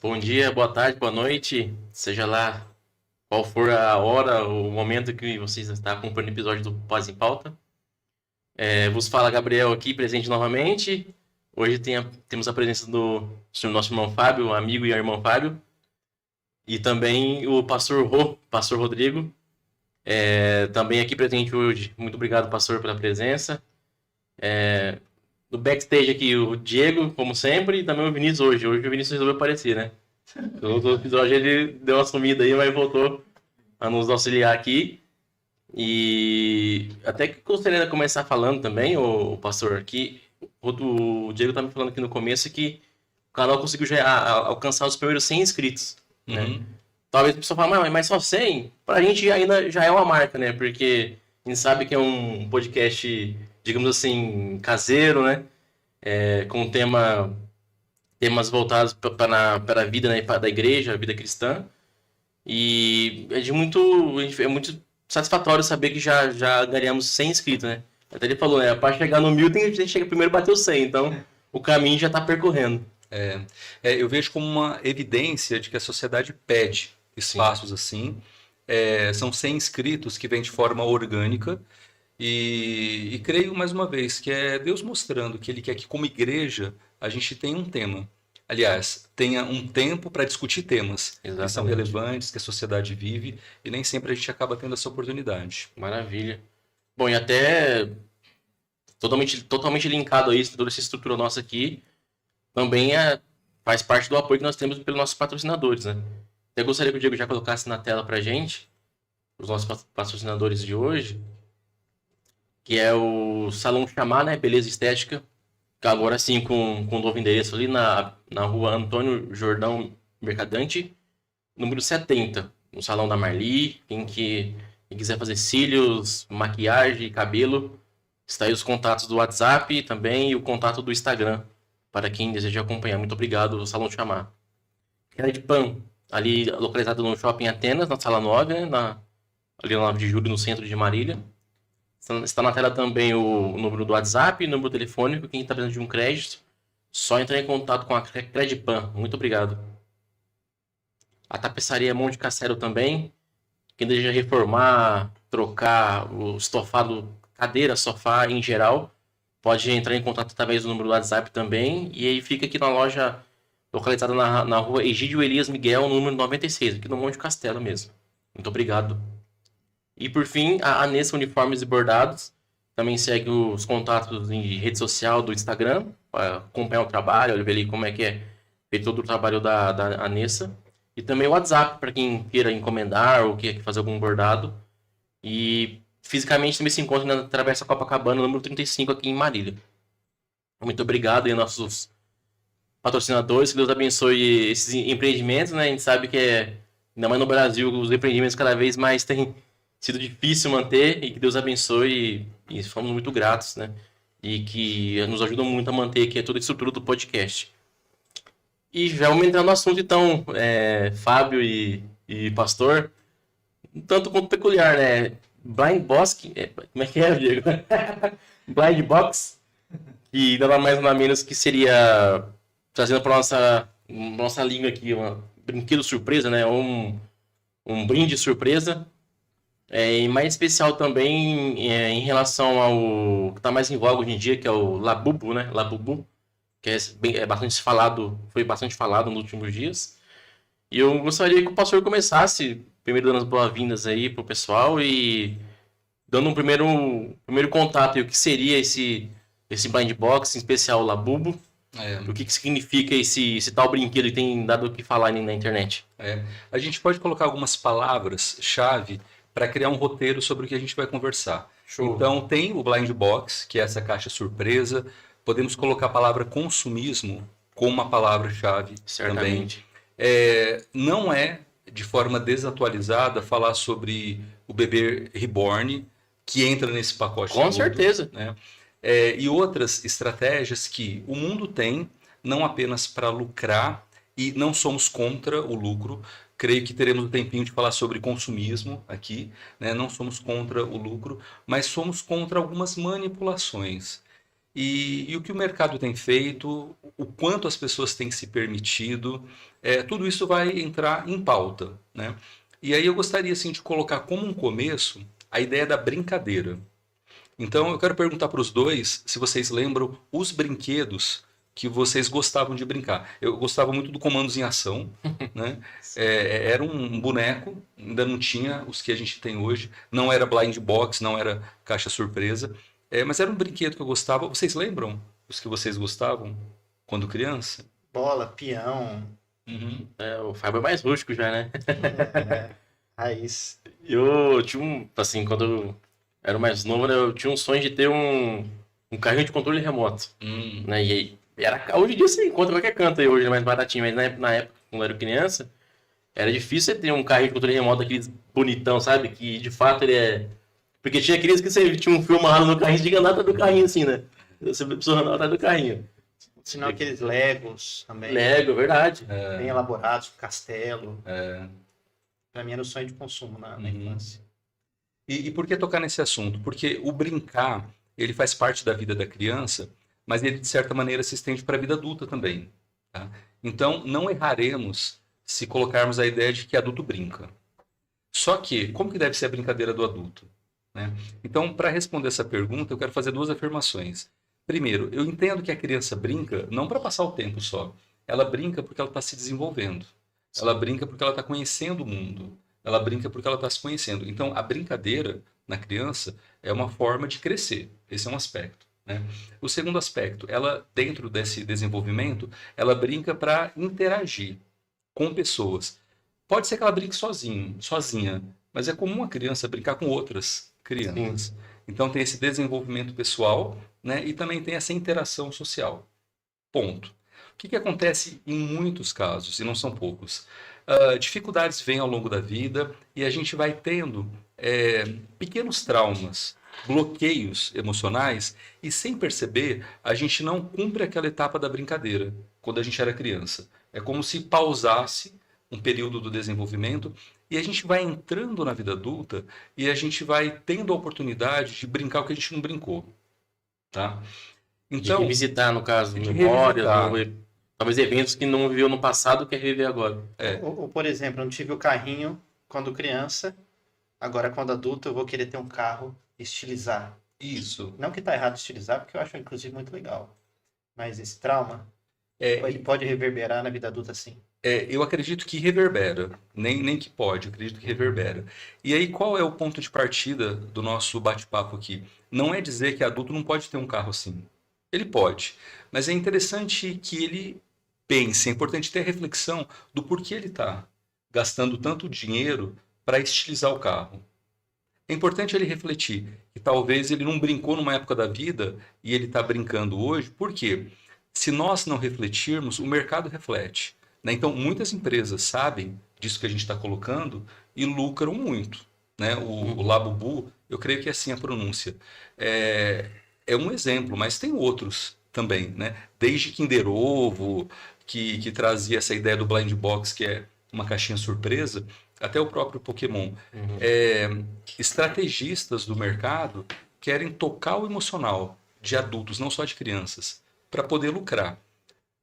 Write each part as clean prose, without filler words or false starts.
Bom dia, boa tarde, boa noite, seja lá qual for a hora, o momento que vocês estão acompanhando o episódio do Pós em Pauta. Vos fala Gabriel aqui, presente novamente. Hoje temos a presença do nosso irmão Fábio, amigo e irmão Fábio, e também o pastor Rodrigo, também aqui presente hoje. Muito obrigado, pastor, pela presença. No backstage aqui, o Diego, como sempre, e também o Vinícius hoje. Hoje o Vinícius resolveu aparecer, né? No outro episódio ele deu uma sumida aí, mas voltou a nos auxiliar aqui. E até que gostaria de começar falando também, o pastor, que o Diego tá me falando aqui no começo que o canal conseguiu já alcançar os primeiros 100 inscritos, né? Uhum. Talvez a pessoa fale, mas só 100? Pra gente ainda já é uma marca, né? Porque a gente sabe que é um podcast, digamos assim, caseiro, né? Com temas voltados para a vida, né, da igreja, a vida cristã. E é muito satisfatório saber que já ganhamos 100 inscritos, né? Até ele falou, né? Para chegar no 1000 tem que chegar primeiro bater o 100, então o caminho já está percorrendo. Eu vejo como uma evidência de que a sociedade pede espaços assim. São 100 inscritos que vêm de forma orgânica e creio mais uma vez que é Deus mostrando que Ele quer que como igreja a gente tenha um tema. Aliás, tenha um tempo para discutir temas que são Exatamente. relevantes, que a sociedade vive e nem sempre a gente acaba tendo essa oportunidade. Maravilha. Bom, e até totalmente linkado a isso, toda essa estrutura nossa aqui, também faz parte do apoio que nós temos pelos nossos patrocinadores, né? Até gostaria que o Diego já colocasse na tela pra gente os nossos patrocinadores de hoje, que é o Salão Chamar, né? Beleza Estética, que agora sim com um novo endereço ali na rua Antônio Jordão Mercadante, número 70, no Salão da Marli. Quem quiser fazer cílios, maquiagem, cabelo, está aí os contatos do WhatsApp também e o contato do Instagram, para quem deseja acompanhar. Muito obrigado, Salão Chamar. Queda de Pan, ali localizado no Shopping Atenas, na Sala 9, né? Ali no 9 de julho, no centro de Marília. Está na tela também o número do WhatsApp, o número telefônico. Quem está precisando de um crédito, só entrar em contato com a Credipan. Muito obrigado. A tapeçaria Monte Castelo também. Quem deseja reformar, trocar o estofado, cadeira, sofá em geral, pode entrar em contato através do número do WhatsApp também. E aí fica aqui na loja localizada na rua Egídio Elias Miguel, número 96, aqui no Monte Castelo mesmo. Muito obrigado. E por fim, a Anessa Uniformes e Bordados. Também segue os contatos em rede social do Instagram, para acompanhar o trabalho, ver ali como é que é feito todo o trabalho da Anessa. E também o WhatsApp, para quem queira encomendar ou queira fazer algum bordado. E fisicamente também se encontra na Travessa Copacabana, número 35, aqui em Marília. Muito obrigado aí aos nossos patrocinadores, que Deus abençoe esses empreendimentos, né? A gente sabe que ainda mais no Brasil, os empreendimentos cada vez mais têm sido difícil manter, e que Deus abençoe e somos muito gratos, né? E que nos ajudam muito a manter aqui toda a estrutura do podcast. E já vamos entrar no assunto então, Fábio e Pastor, um tanto quanto peculiar, né? Blind Box, como é que é, Diego? Blind Box, e nada mais nada menos que seria, trazendo para nossa língua aqui, um brinquedo surpresa, né? Um brinde surpresa. E mais especial também em relação ao que está mais em voga hoje em dia, que é o Labubu, né? Labubu, que bastante falado, foi bastante falado nos últimos dias. E eu gostaria que o pastor começasse, primeiro dando as boas-vindas aí pro pessoal e dando um primeiro contato e o que seria esse blind box, em especial o Labubu, o que significa esse tal brinquedo que tem dado o que falar na internet. A gente pode colocar algumas palavras-chave para criar um roteiro sobre o que a gente vai conversar. Show. Então, tem o Blind Box, que é essa caixa surpresa. Podemos colocar a palavra consumismo como uma palavra-chave também. Certamente. Não é, de forma desatualizada, falar sobre o bebê reborn, que entra nesse pacote Com todo, certeza. né? E outras estratégias que o mundo tem, não apenas para lucrar, e não somos contra o lucro. Creio que teremos um tempinho de falar sobre consumismo aqui, né? Não somos contra o lucro, mas somos contra algumas manipulações. e o que o mercado tem feito, o quanto as pessoas têm se permitido, tudo isso vai entrar em pauta, né? E aí eu gostaria assim, de colocar como um começo a ideia da brincadeira. Então eu quero perguntar para os dois se vocês lembram os brinquedos que vocês gostavam de brincar. Eu gostava muito do Comandos em Ação, né? Era um boneco, ainda não tinha os que a gente tem hoje, não era blind box, não era caixa surpresa, mas era um brinquedo que eu gostava. Vocês lembram os que vocês gostavam quando criança? Bola, peão, Uhum. O Fábio é mais rústico já, né? raiz. Eu tinha assim, quando eu era mais novo, né, eu tinha um sonho de ter um carrinho de controle remoto, né? E aí, hoje em dia você encontra qualquer canto aí hoje, é mais baratinho, mas na época, quando eu era criança, era difícil você ter um carrinho de controle remoto daqueles bonitão, sabe? Que de fato ele é. Porque tinha aqueles que você tinha um filme amarrado no carrinho, você tinha que andar atrás do carrinho assim, né? Você precisa andar atrás do carrinho. Senão aqueles Legos também, Lego, é verdade. bem elaborados, castelo. É. Pra mim era o sonho de consumo na Uhum. infância. E por que tocar nesse assunto? Porque o brincar, ele faz parte da vida da criança, mas ele, de certa maneira, se estende para a vida adulta também. Tá? Então, não erraremos se colocarmos a ideia de que adulto brinca. Só que, como que deve ser a brincadeira do adulto? Né? Então, para responder essa pergunta, eu quero fazer duas afirmações. Primeiro, eu entendo que a criança brinca não para passar o tempo só. Ela brinca porque ela está se desenvolvendo. Ela brinca porque ela está conhecendo o mundo. Ela brinca porque ela está se conhecendo. Então, a brincadeira na criança é uma forma de crescer. Esse é um aspecto. Né? O segundo aspecto, ela, dentro desse desenvolvimento, ela brinca para interagir com pessoas. Pode ser que ela brinque sozinha, mas é comum a criança brincar com outras crianças. Sim. Então, tem esse desenvolvimento pessoal, né? E também tem essa interação social. Ponto. O que acontece em muitos casos, e não são poucos? Dificuldades vêm ao longo da vida e a gente vai tendo pequenos traumas, bloqueios emocionais, e sem perceber, a gente não cumpre aquela etapa da brincadeira quando a gente era criança. É como se pausasse um período do desenvolvimento e a gente vai entrando na vida adulta e a gente vai tendo a oportunidade de brincar o que a gente não brincou. Tá? De Então, revisitar, no caso, de memórias, revisitar. talvez eventos que não viveu no passado, quer reviver agora. Ou, por exemplo, eu não tive o carrinho quando criança, agora quando adulto eu vou querer ter um carro estilizar. Isso. Não que tá errado estilizar, porque eu acho inclusive muito legal. Mas esse trauma, É, ele pode reverberar na vida adulta sim. eu acredito que reverbera, nem que pode, eu acredito que reverbera. E aí, qual é o ponto de partida do nosso bate-papo aqui? Não é dizer que adulto não pode ter um carro assim. Ele pode, mas é interessante que ele pense, é importante ter a reflexão do porquê ele está gastando tanto dinheiro para estilizar o carro. É importante ele refletir que talvez ele não brincou numa época da vida e ele está brincando hoje, por quê? Se nós não refletirmos, o mercado reflete. Né? Então, muitas empresas sabem disso que a gente está colocando e lucram muito. Né? O Labubu, eu creio que é assim a pronúncia. É um exemplo, mas tem outros também. Né? Desde Kinder Ovo, que trazia essa ideia do blind box, que é uma caixinha surpresa, até o próprio Pokémon. Estrategistas do mercado querem tocar o emocional de adultos, não só de crianças, para poder lucrar.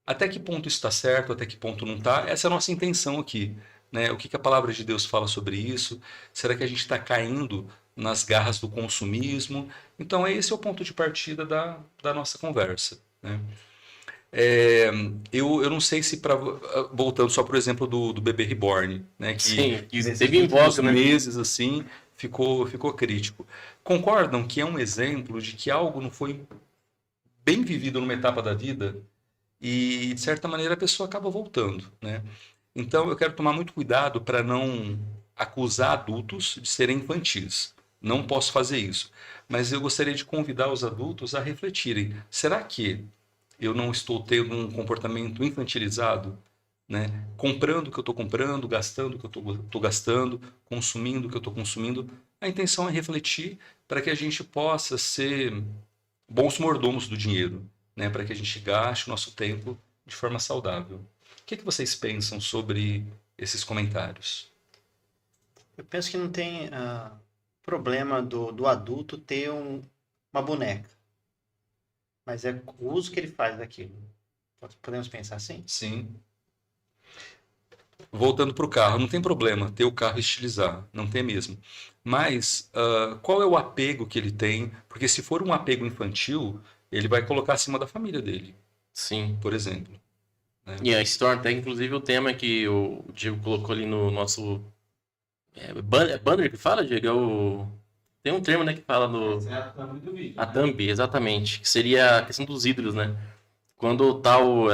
Até que ponto isso está certo, até que ponto não está? Essa é a nossa intenção aqui. Né? O que a palavra de Deus fala sobre isso? Será que a gente está caindo nas garras do consumismo? Então, esse é o ponto de partida da nossa conversa. Né? Eu não sei se, voltando só por exemplo do bebê reborn, né? Que Sim, que nesses teve em últimos voga, né? meses assim, ficou crítico. Concordam que é um exemplo de que algo não foi bem vivido numa etapa da vida e, de certa maneira, a pessoa acaba voltando, né? Então, eu quero tomar muito cuidado para não acusar adultos de serem infantis. Não posso fazer isso. Mas eu gostaria de convidar os adultos a refletirem. Será que eu não estou tendo um comportamento infantilizado? Né? Comprando o que eu estou comprando, gastando o que eu estou gastando, consumindo o que eu estou consumindo. A intenção é refletir para que a gente possa ser bons mordomos do dinheiro, né? Para que a gente gaste o nosso tempo de forma saudável. O que vocês pensam sobre esses comentários? Eu penso que não tem problema do adulto ter uma boneca. mas é o uso que ele faz daquilo. Podemos pensar assim? Sim. Voltando para o carro, não tem problema ter o carro estilizar, não tem mesmo. Mas qual é o apego que ele tem? Porque se for um apego infantil, ele vai colocar acima da família dele, Sim. por exemplo. Né? E aí se torna até, inclusive, o tema que o Diego colocou ali no nosso... banner que fala, Diego? Tem um termo, né, que fala no... Essa é a thumb do vídeo. A thumb, exatamente. Que seria a questão dos ídolos, né? Quando tal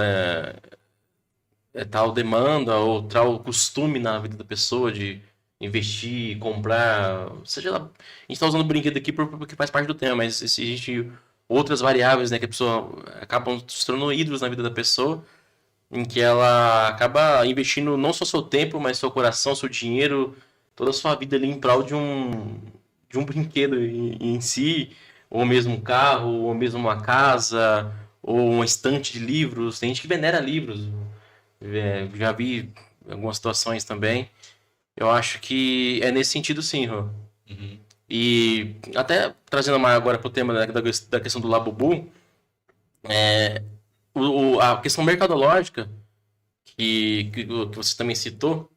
demanda ou tal costume na vida da pessoa de investir, comprar, seja lá, a gente está usando o brinquedo aqui porque faz parte do tema, mas existe outras variáveis, né, que a pessoa acabam se tornando ídolos na vida da pessoa, em que ela acaba investindo não só seu tempo, mas seu coração, seu dinheiro, toda a sua vida ali em prol de um brinquedo em si, ou mesmo um carro, ou mesmo uma casa, ou uma estante de livros. Tem gente que venera livros. Já vi algumas situações também. Eu acho que é nesse sentido, sim, Rô. Uhum. E até trazendo mais agora para o tema da questão do Labubu, a questão mercadológica que você também citou,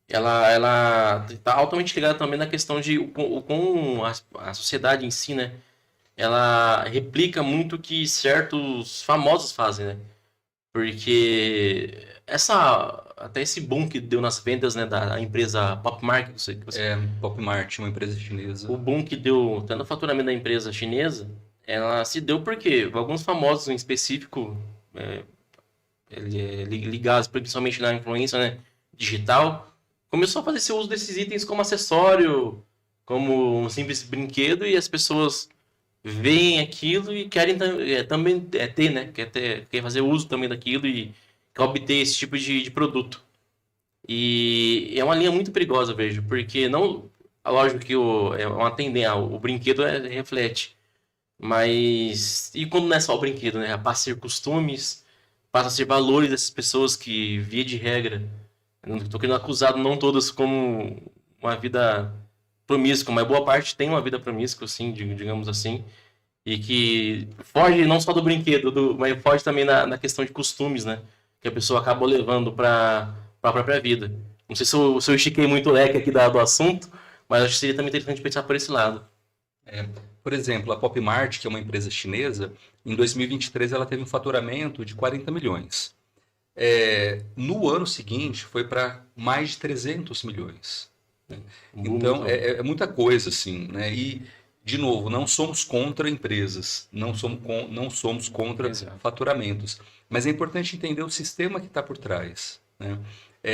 ela está altamente ligada também na questão de como a sociedade em si, né? Ela replica muito o que certos famosos fazem, né? Porque até esse boom que deu nas vendas, né, da empresa Pop Mart, Pop Mart, uma empresa chinesa. o boom que deu até no faturamento da empresa chinesa, ela se deu porque alguns famosos em específico, ligados principalmente na influência, né, digital, começou a fazer esse uso desses itens como acessório, como um simples brinquedo, e as pessoas veem aquilo e querem também ter, né? Quer fazer uso também daquilo e quer obter esse tipo de produto. E é uma linha muito perigosa, eu vejo, porque não, lógico que é uma tendência, o brinquedo reflete, mas e quando não é só o brinquedo, né? Passa a ser costumes, passa a ser valores dessas pessoas que, via de regra, eu não estou querendo acusar não todas como uma vida promíscua, mas boa parte tem uma vida promíscua, assim, digamos assim, e que foge não só do brinquedo, mas foge também na questão de costumes, né? Que a pessoa acaba levando para a própria vida. Não sei se eu estiquei muito o leque aqui do assunto, mas acho que seria também interessante pensar por esse lado. Por exemplo, a Pop Mart, que é uma empresa chinesa, em 2023 ela teve um faturamento de 40 milhões. No ano seguinte foi para mais de 300 milhões. Então, é muita coisa, assim, né? E, de novo, não somos contra empresas, não somos contra Exato. faturamentos, mas é importante entender o sistema que está por trás, né?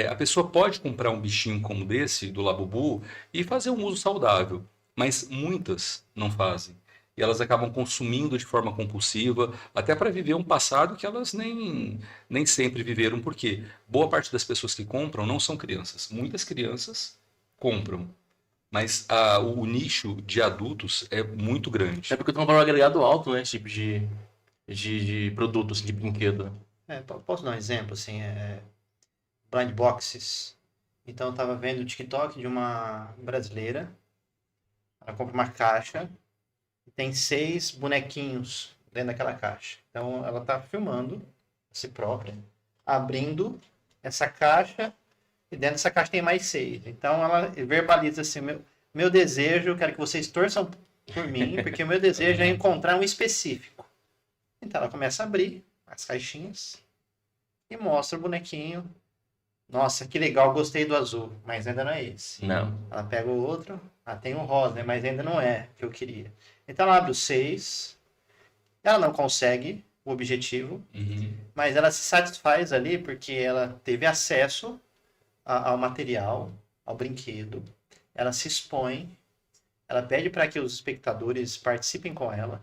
A pessoa pode comprar um bichinho como desse, do Labubu, e fazer um uso saudável, mas muitas não fazem. E elas acabam consumindo de forma compulsiva, até para viver um passado que elas nem sempre viveram, porque boa parte das pessoas que compram não são crianças. Muitas crianças compram, mas o nicho de adultos é muito grande. É porque tem um valor agregado alto, né? Esse tipo de produto, assim, de brinquedo. Posso dar um exemplo, assim, blind boxes. Então, eu tava vendo o TikTok de uma brasileira, ela compra uma caixa e tem 6 bonequinhos dentro daquela caixa. Então, ela tá filmando a si própria, abrindo essa caixa, e dentro dessa caixa tem mais 6. Então, ela verbaliza assim, meu desejo, eu quero que vocês torçam por mim, porque o meu desejo é encontrar um específico. Então, ela começa a abrir as caixinhas e mostra o bonequinho. Nossa, que legal, gostei do azul, mas ainda não é esse. Não. Ela pega o outro, tem o rosa, mas ainda não é o que eu queria. Então ela abre os 6, ela não consegue o objetivo, mas ela se satisfaz ali porque ela teve acesso ao material, ao brinquedo, ela se expõe, ela pede para que os espectadores participem com ela.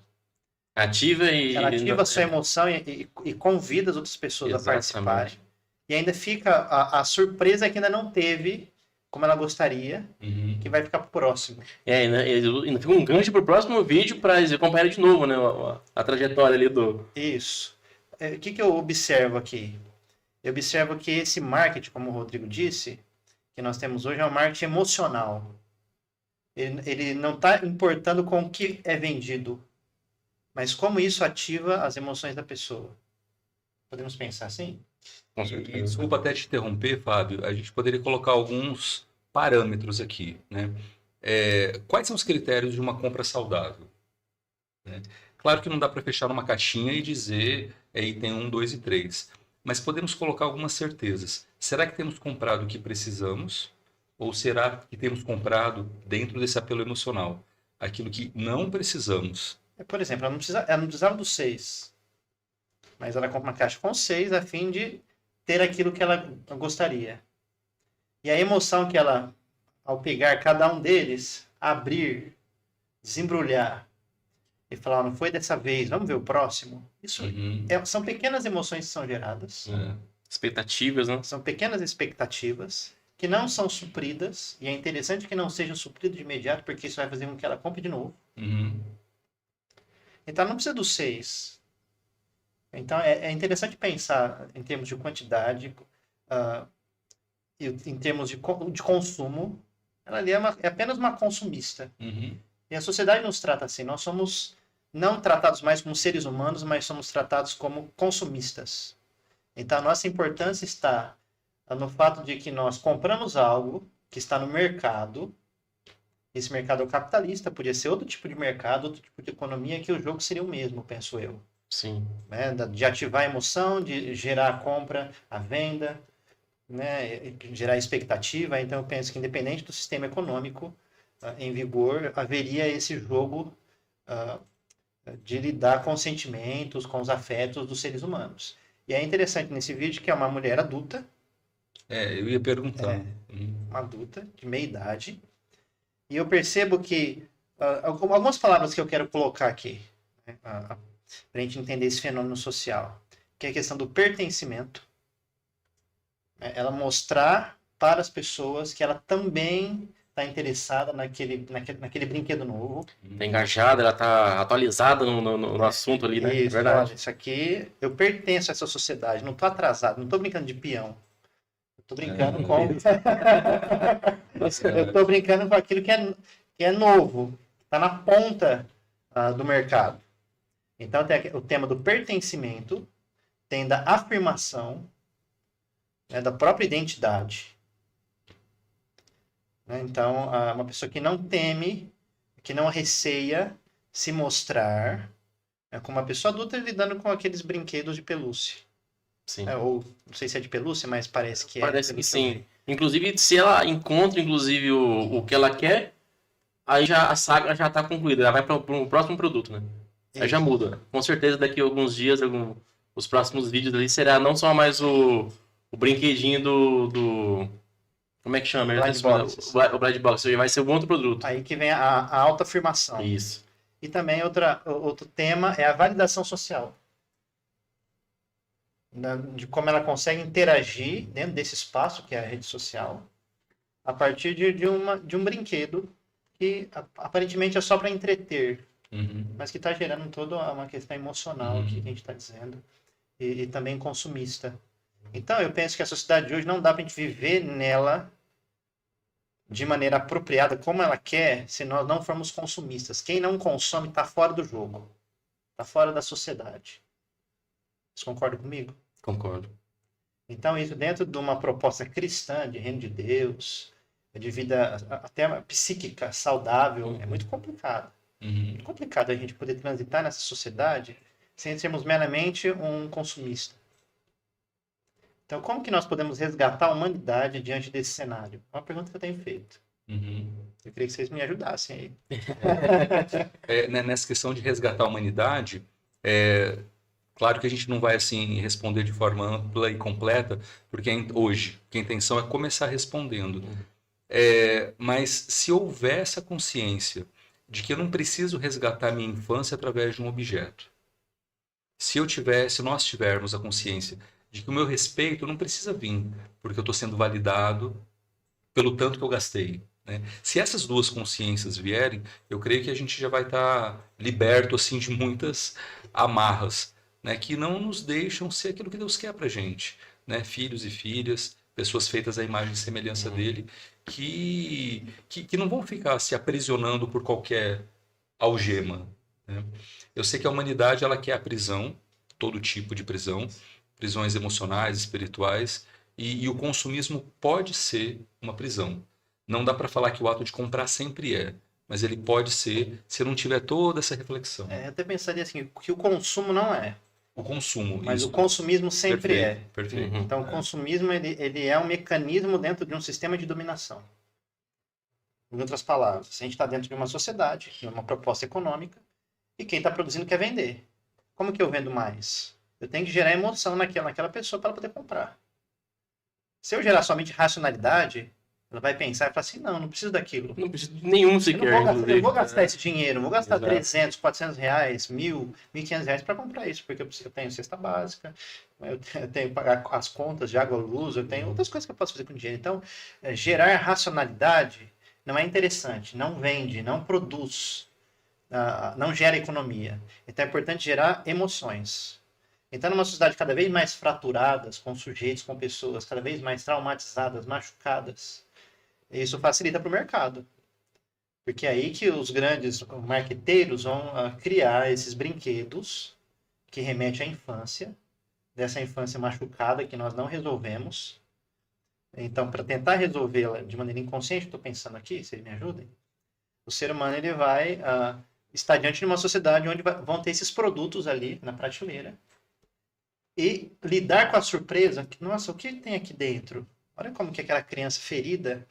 Ela ativa a sua emoção e convida as outras pessoas a participarem. E ainda fica a surpresa que ainda não teve, como ela gostaria, que vai ficar pro próximo. Ainda fica um gancho pro próximo vídeo para acompanhar de novo, né? A trajetória ali do... Isso. O que eu observo aqui? Eu observo que esse marketing, como o Rodrigo disse, que nós temos hoje é um marketing emocional. Ele não está importando com o que é vendido. mas como isso ativa as emoções da pessoa. Podemos pensar assim? Com E certeza. desculpa até te interromper, Fábio, a gente poderia colocar alguns parâmetros aqui, né? Quais são os critérios de uma compra saudável? Né? Claro que não dá para fechar numa caixinha e dizer item 1, 2 e 3, mas podemos colocar algumas certezas. Será que temos comprado o que precisamos? Ou será que temos comprado dentro desse apelo emocional aquilo que não precisamos? Por exemplo, ela não precisava dos 6, mas ela compra uma caixa com 6 a fim de ter aquilo que ela gostaria. E a emoção que ela, ao pegar cada um deles, abrir, desembrulhar e falar, não foi dessa vez, vamos ver o próximo. Isso Uhum. são pequenas emoções que são geradas, Expectativas, né? são pequenas expectativas que não são supridas, e é interessante que não sejam supridas de imediato, porque isso vai fazer com que ela compre de novo. Uhum. Então não precisa dos 6. Então é interessante pensar em termos de quantidade, e em termos de consumo. Ela ali é apenas uma consumista. Uhum. E a sociedade nos trata assim. Nós somos não tratados mais como seres humanos, mas somos tratados como consumistas. Então a nossa importância está no fato de que nós compramos algo que está no mercado. Esse mercado é o capitalista, podia ser outro tipo de mercado, outro tipo de economia, que o jogo seria o mesmo, penso eu. Sim. Né? De ativar a emoção, de gerar a compra, a venda, né? Gerar expectativa. Então eu penso que independente do sistema econômico em vigor, haveria esse jogo de lidar com os sentimentos, com os afetos dos seres humanos. E é interessante nesse vídeo que é uma mulher adulta, Eu ia perguntar. uma adulta de meia idade, e eu percebo que algumas palavras que eu quero colocar aqui, né, para a gente entender esse fenômeno social, que é a questão do pertencimento, né, ela mostrar para as pessoas que ela também está interessada naquele brinquedo novo. Tá engajada, ela tá atualizada no assunto ali, né? Isso, É verdade. olha, isso aqui, eu pertenço a essa sociedade, não estou atrasado, não estou brincando de peão. Estou brincando com... Eu estou brincando com aquilo que é novo, está na ponta do mercado. Então tem o tema do pertencimento, tem da afirmação, né, da própria identidade. Né? Então, uma pessoa que não teme, que não receia se mostrar, como uma pessoa adulta lidando com aqueles brinquedos de pelúcia. Sim. Ou, não sei se é de pelúcia, mas parece que Parece que pelúcia. sim. Inclusive, se ela encontra, inclusive, o que ela quer, aí já a saga já tá concluída. Ela vai para um próximo produto, né? Aí já muda. Com certeza, daqui a alguns dias, os próximos vídeos ali será não só mais o brinquedinho do... Como é que chama? Blind boxes. O Blind Box. Vai ser um outro produto. Aí que vem a autoafirmação. Isso. E também outro tema é a validação social. De como ela consegue interagir dentro desse espaço, que é a rede social, a partir de um brinquedo que aparentemente é só para entreter, mas que está gerando toda uma questão emocional que a gente está dizendo, e também consumista. Então eu penso que a sociedade de hoje não dá para a gente viver nela de maneira apropriada, como ela quer, se nós não formos consumistas. Quem não consome está fora do jogo, está fora da sociedade. Vocês concordam comigo? Concordo. Então, isso dentro de uma proposta cristã, de reino de Deus, de vida até psíquica, saudável, é muito complicado. Muito complicado a gente poder transitar nessa sociedade sem sermos meramente um consumista. Então, como que nós podemos resgatar a humanidade diante desse cenário? É uma pergunta que eu tenho feito. Eu queria que vocês me ajudassem aí. Nessa questão de resgatar a humanidade, claro que a gente não vai assim responder de forma ampla e completa, porque hoje a intenção é começar respondendo. Mas se houver essa consciência de que eu não preciso resgatar minha infância através de um objeto, se nós tivermos a consciência de que o meu respeito não precisa vir porque eu estou sendo validado pelo tanto que eu gastei, né? Se essas duas consciências vierem, eu creio que a gente já vai estar liberto assim de muitas amarras, né, que não nos deixam ser aquilo que Deus quer pra gente, né? Filhos e filhas, pessoas feitas à imagem e semelhança dele, que não vão ficar se aprisionando por qualquer algema, né? Eu sei que a humanidade ela quer a prisão, todo tipo de prisão, prisões emocionais, espirituais, e o consumismo pode ser uma prisão. Não dá para falar que o ato de comprar sempre é, mas ele pode ser se não tiver toda essa reflexão. Eu até pensaria assim, que o consumo não é, O consumo, mas isso. o consumismo sempre é. Perfeito, perfeito. Uhum. Então, o consumismo ele é um mecanismo dentro de um sistema de dominação. Em outras palavras, a gente está dentro de uma sociedade, de uma proposta econômica, e quem está produzindo quer vender. Como que eu vendo mais? Eu tenho que gerar emoção naquela pessoa para ela poder comprar. Se eu gerar somente racionalidade, ela vai pensar e falar assim, não preciso daquilo. Não preciso de nenhum Eu sequer. não vou gastar esse dinheiro, não vou gastar Exato. 300, 400 reais, 1.000, 1.500 reais para comprar isso, porque eu tenho cesta básica, eu tenho que pagar as contas de água, luz, eu tenho outras coisas que eu posso fazer com dinheiro. Então, gerar racionalidade não é interessante, não vende, não produz, não gera economia. Então, é importante gerar emoções. Então, numa sociedade cada vez mais fraturada, com sujeitos, com pessoas cada vez mais traumatizadas, machucadas, isso facilita para o mercado. Porque é aí que os grandes marqueteiros vão criar esses brinquedos que remetem à infância, dessa infância machucada que nós não resolvemos. Então, para tentar resolvê-la de maneira inconsciente, estou pensando aqui, vocês me ajudem, o ser humano ele vai estar diante de uma sociedade onde vão ter esses produtos ali na prateleira e lidar com a surpresa, que, nossa, o que tem aqui dentro? Olha como que aquela criança ferida,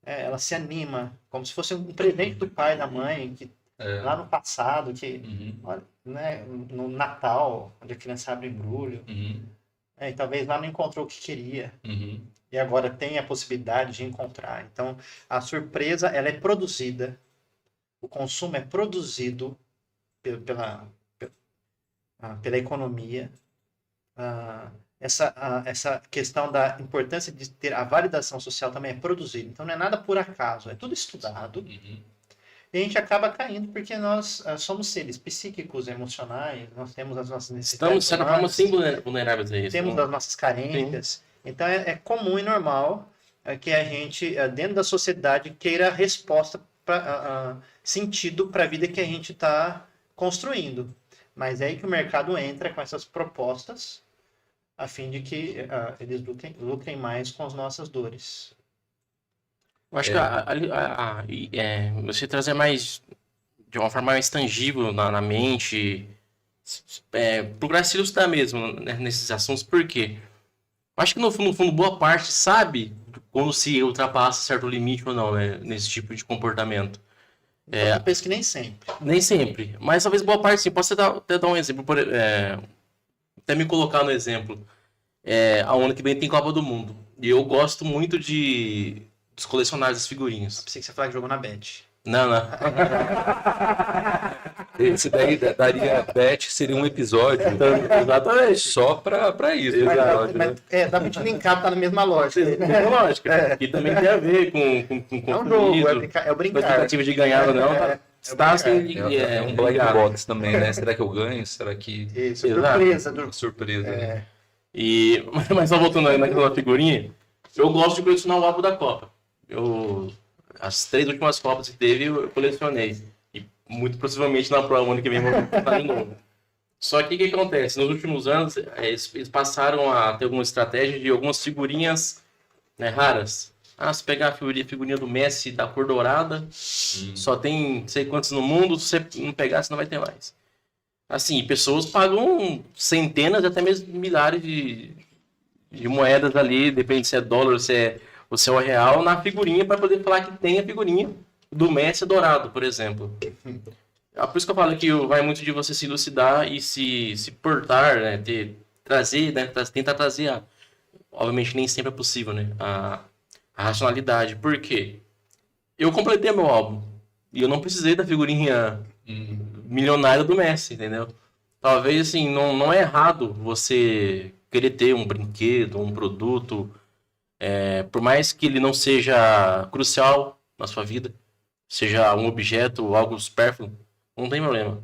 ela se anima, como se fosse um presente do pai, da mãe, que lá no passado, que olha, né, no Natal, onde a criança abre o embrulho, e talvez lá não encontrou o que queria, e agora tem a possibilidade de encontrar. Então, a surpresa, ela é produzida, o consumo é produzido pela economia. Essa questão da importância de ter a validação social também é produzida. Então, não é nada por acaso, é tudo estudado. E a gente acaba caindo porque nós somos seres psíquicos, emocionais, nós temos as nossas necessidades. Estamos, de certa forma, sim vulneráveis a isso. Temos as nossas carências. Sim. Então, é comum e normal que a gente, dentro da sociedade, queira resposta, sentido para a vida que a gente está construindo. Mas é aí que o mercado entra com essas propostas a fim de que eles lucrem mais com as nossas dores. Eu acho que você trazer mais, de uma forma mais tangível na mente, procurar se ilustrar mesmo, né, nesses assuntos, por quê? Eu acho que no fundo, boa parte sabe quando se ultrapassa certo limite ou não, né, nesse tipo de comportamento. Eu penso que nem sempre. Nem sempre, mas talvez boa parte sim. Posso até dar um exemplo, até me colocar no exemplo. A ano que vem tem Copa do Mundo. E eu gosto muito dos colecionários das figurinhas. Pensei que você falava que jogou na Bet. Não. Esse daí daria bet, seria um episódio. Exatamente. Só pra isso. Mas dá pra te linkar, tá na mesma lógica. Mesma lógica. E também tem a ver com é um jogo, é o brincar. Com a tentativa de ganhar ou não. Está assim, é um blind box também, né? Será que eu ganho? Será que... Isso, surpresa. Mas só voltando naquela figurinha, eu gosto de colecionar o álbum da Copa. As 3 últimas Copas que teve, eu colecionei. E muito possivelmente na prova, ano que vem, vou colecionar de novo. Só que o que acontece? Nos últimos anos, eles passaram a ter alguma estratégia de algumas figurinhas, né, raras. Se pegar a figurinha do Messi da cor dourada, só tem não sei quantos no mundo, se você não pegar, você não vai ter mais. Assim, pessoas pagam centenas, até mesmo milhares de moedas ali, depende se é dólar, se é o real, na figurinha, para poder falar que tem a figurinha do Messi dourado, por exemplo. Por isso que eu falo que vai muito de você se elucidar e se portar, né, trazer, né, tentar trazer, obviamente nem sempre é possível, né, a racionalidade. Por quê? Eu completei meu álbum e eu não precisei da figurinha milionária do Messi, entendeu? Talvez, assim, não é errado você querer ter um brinquedo, um produto, por mais que ele não seja crucial na sua vida, seja um objeto, algo supérfluo, não tem problema.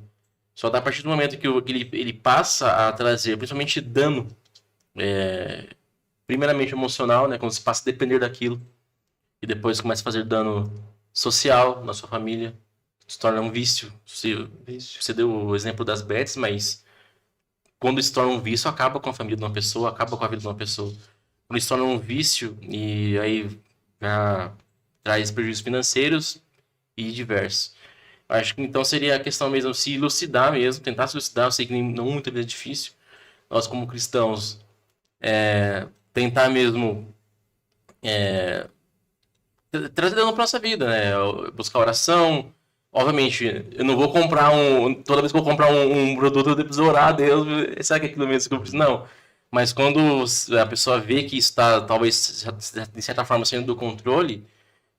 Só a partir do momento que ele passa a trazer, principalmente dano, primeiramente emocional, né, quando você passa a depender daquilo, e depois começa a fazer dano social na sua família, se torna um vício. Vício. Você deu o exemplo das bets, mas quando se torna um vício, acaba com a família de uma pessoa, acaba com a vida de uma pessoa. Quando se torna um vício, e aí já traz prejuízos financeiros e diversos. Acho que então seria a questão mesmo, se elucidar mesmo, tentar se elucidar. Eu sei que não muitas vezes é difícil. Nós, como cristãos, tentar mesmo trazer Deus na nossa vida, né? Buscar oração. Obviamente, eu não vou comprar toda vez que eu vou comprar um produto, eu preciso orar a Deus. Será que é aquilo mesmo que eu preciso? Não. Mas quando a pessoa vê que está, talvez, de certa forma, saindo do controle,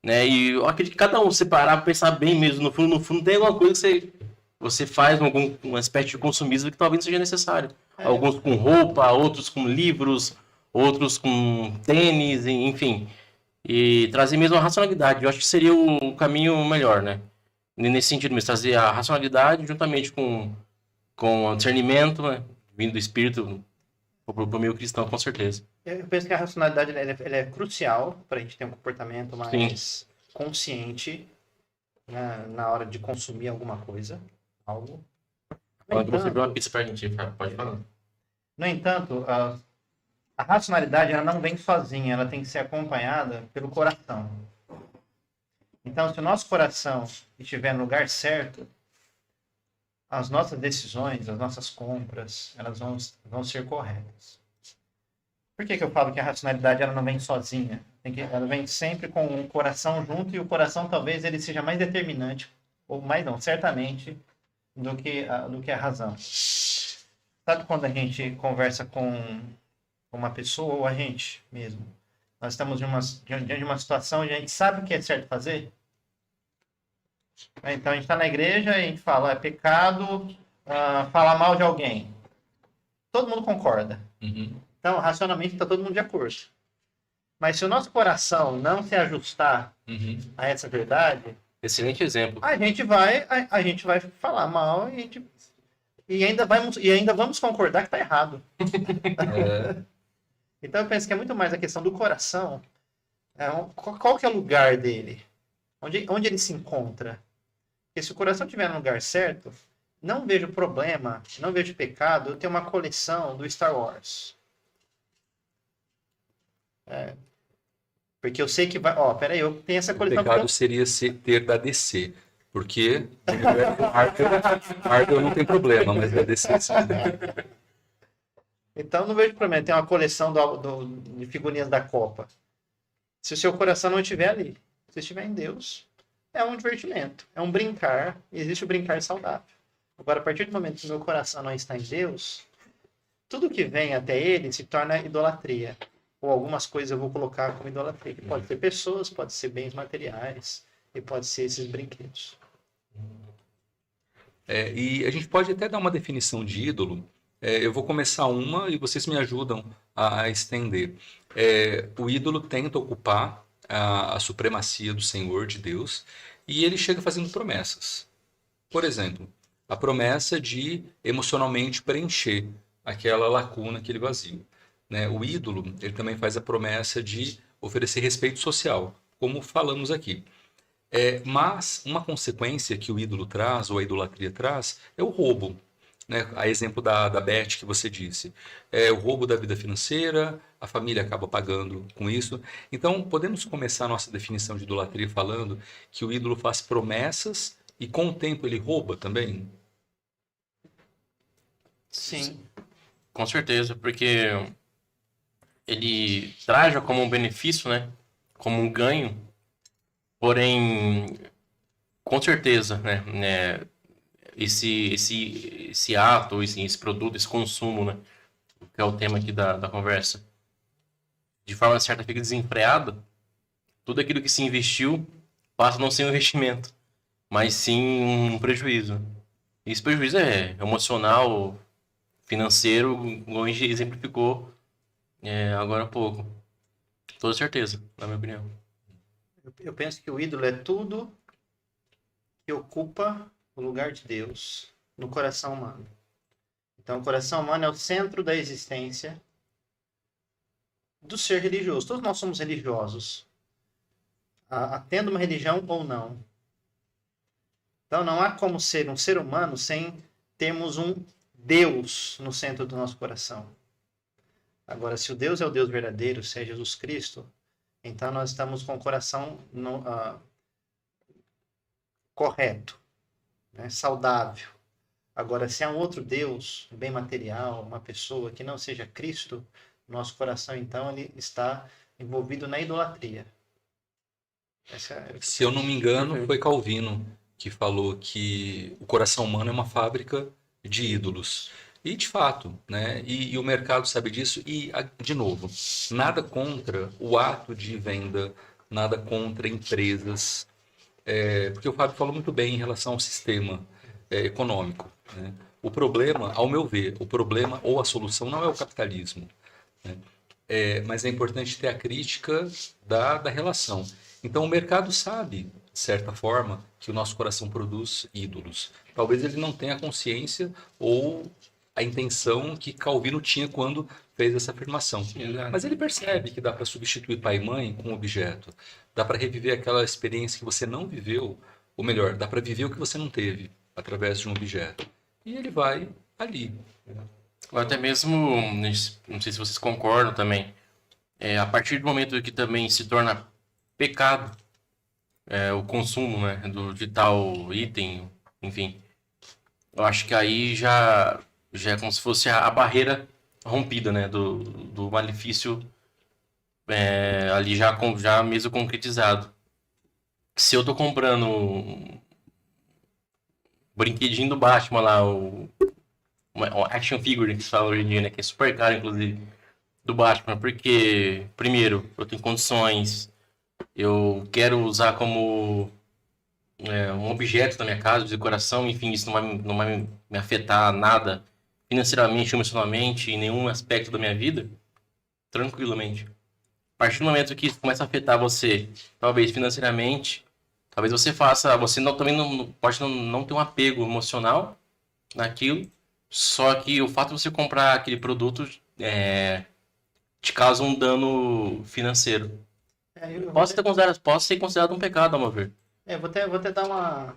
né? E eu acredito que cada um separar, pensar bem mesmo, no fundo tem alguma coisa que você faz, uma espécie de consumismo que talvez não seja necessário. Alguns com roupa, outros com livros, outros com tênis, enfim. E trazer mesmo a racionalidade. Eu acho que seria o caminho melhor, né? Nesse sentido mesmo, trazer a racionalidade juntamente com o discernimento, né? Vindo do Espírito para o meio cristão, com certeza. Eu penso que a racionalidade ela é crucial para a gente ter um comportamento mais consciente, né, na hora de consumir alguma coisa, algo. Quando você vê uma pizza pra gente, pode falar. No entanto, a racionalidade ela não vem sozinha, ela tem que ser acompanhada pelo coração. Então, se o nosso coração estiver no lugar certo, as nossas decisões, as nossas compras, elas vão ser corretas. Por que eu falo que a racionalidade ela não vem sozinha? Ela vem sempre com o coração junto, e o coração talvez ele seja mais determinante, ou mais não, certamente, do que a razão. Sabe quando a gente conversa com uma pessoa, ou a gente mesmo? Nós estamos diante de uma situação onde a gente sabe o que é certo fazer? Então a gente está na igreja e a gente fala, é pecado falar mal de alguém. Todo mundo concorda. Uhum. Então, racionalmente, está todo mundo de acordo. Mas se o nosso coração não se ajustar a essa verdade, excelente exemplo. a gente vai falar mal e ainda vamos concordar que está errado. Então, eu penso que é muito mais a questão do coração. Qual que é o lugar dele? Onde ele se encontra? Porque se o coração estiver no lugar certo, não vejo problema, não vejo pecado eu ter uma coleção do Star Wars. Porque eu sei que vai... peraí, eu tenho essa O coleção... pecado seria ter da DC, porque Marvel não tem problema, mas da DC sim. Então não vejo problema, tem uma coleção de figurinhas da Copa. Se o seu coração não estiver ali, se estiver em Deus, é um divertimento, é um brincar, existe o brincar saudável. Agora, a partir do momento que o meu coração não está em Deus, tudo que vem até ele se torna idolatria. Ou algumas coisas eu vou colocar como idolatria, que pode ser pessoas, pode ser bens materiais, e pode ser esses brinquedos. E a gente pode até dar uma definição de ídolo. Eu vou começar uma e vocês me ajudam a estender. O ídolo tenta ocupar a supremacia do Senhor, de Deus, e ele chega fazendo promessas. Por exemplo, a promessa de emocionalmente preencher aquela lacuna, aquele vazio. Né? O ídolo, ele também faz a promessa de oferecer respeito social, como falamos aqui. Mas uma consequência que o ídolo traz, ou a idolatria traz, é o roubo. Né? A exemplo da Beth que você disse. O roubo da vida financeira, a família acaba pagando com isso. Então, podemos começar a nossa definição de idolatria falando que o ídolo faz promessas e com o tempo ele rouba também? Sim. Com certeza, porque ele traz como um benefício, né? Como um ganho. Porém, com certeza, né? Esse ato, esse produto, esse consumo, né? Que é o tema aqui da conversa. De forma certa, fica desenfreado. Tudo aquilo que se investiu passa a não ser um investimento, mas sim um prejuízo. E esse prejuízo é emocional, financeiro, como a gente exemplificou agora há pouco. Toda certeza, na minha opinião. Eu penso que o ídolo é tudo que ocupa o lugar de Deus no coração humano. Então, o coração humano é o centro da existência do ser religioso. Todos nós somos religiosos, tendo uma religião ou não. Então não há como ser um ser humano sem termos um Deus no centro do nosso coração. Agora, se o Deus é o Deus verdadeiro, se é Jesus Cristo, então nós estamos com o coração correto, né? Saudável. Agora, se há um outro Deus, um bem material, uma pessoa que não seja Cristo, nosso coração, então, ele está envolvido na idolatria. Se eu não me engano, foi Calvino que falou que o coração humano é uma fábrica de ídolos. E de fato, né? E o mercado sabe disso. E, de novo, nada contra o ato de venda, nada contra empresas. Porque o Fábio falou muito bem em relação ao sistema econômico, né? O problema, ao meu ver, o problema ou a solução não é o capitalismo, né? Mas é importante ter a crítica da relação. Então o mercado sabe, de certa forma, que o nosso coração produz ídolos. Talvez ele não tenha consciência ou a intenção que Calvino tinha quando fez essa afirmação. Mas ele percebe que dá para substituir pai e mãe com um objeto. Dá para reviver aquela experiência que você não viveu, ou melhor, dá para viver o que você não teve através de um objeto. E ele vai ali. Ou até mesmo, não sei se vocês concordam também, a partir do momento que também se torna pecado o consumo, né, de tal item, enfim, eu acho que aí já é como se fosse a barreira rompida, né, do malefício ali já mesmo concretizado. Se eu tô comprando um brinquedinho do Batman lá, uma action figure que se fala hoje em dia, né, que é super caro, inclusive, do Batman, porque, primeiro, eu tenho condições, eu quero usar como um objeto da minha casa, de decoração, enfim, isso não vai me afetar nada financeiramente, emocionalmente, em nenhum aspecto da minha vida, tranquilamente. A partir do momento que isso começa a afetar você, talvez financeiramente, talvez você também pode não ter um apego emocional naquilo, só que o fato de você comprar aquele produto te causa um dano financeiro. Pode ser considerado um pecado, ao meu ver. Vou até dar uma...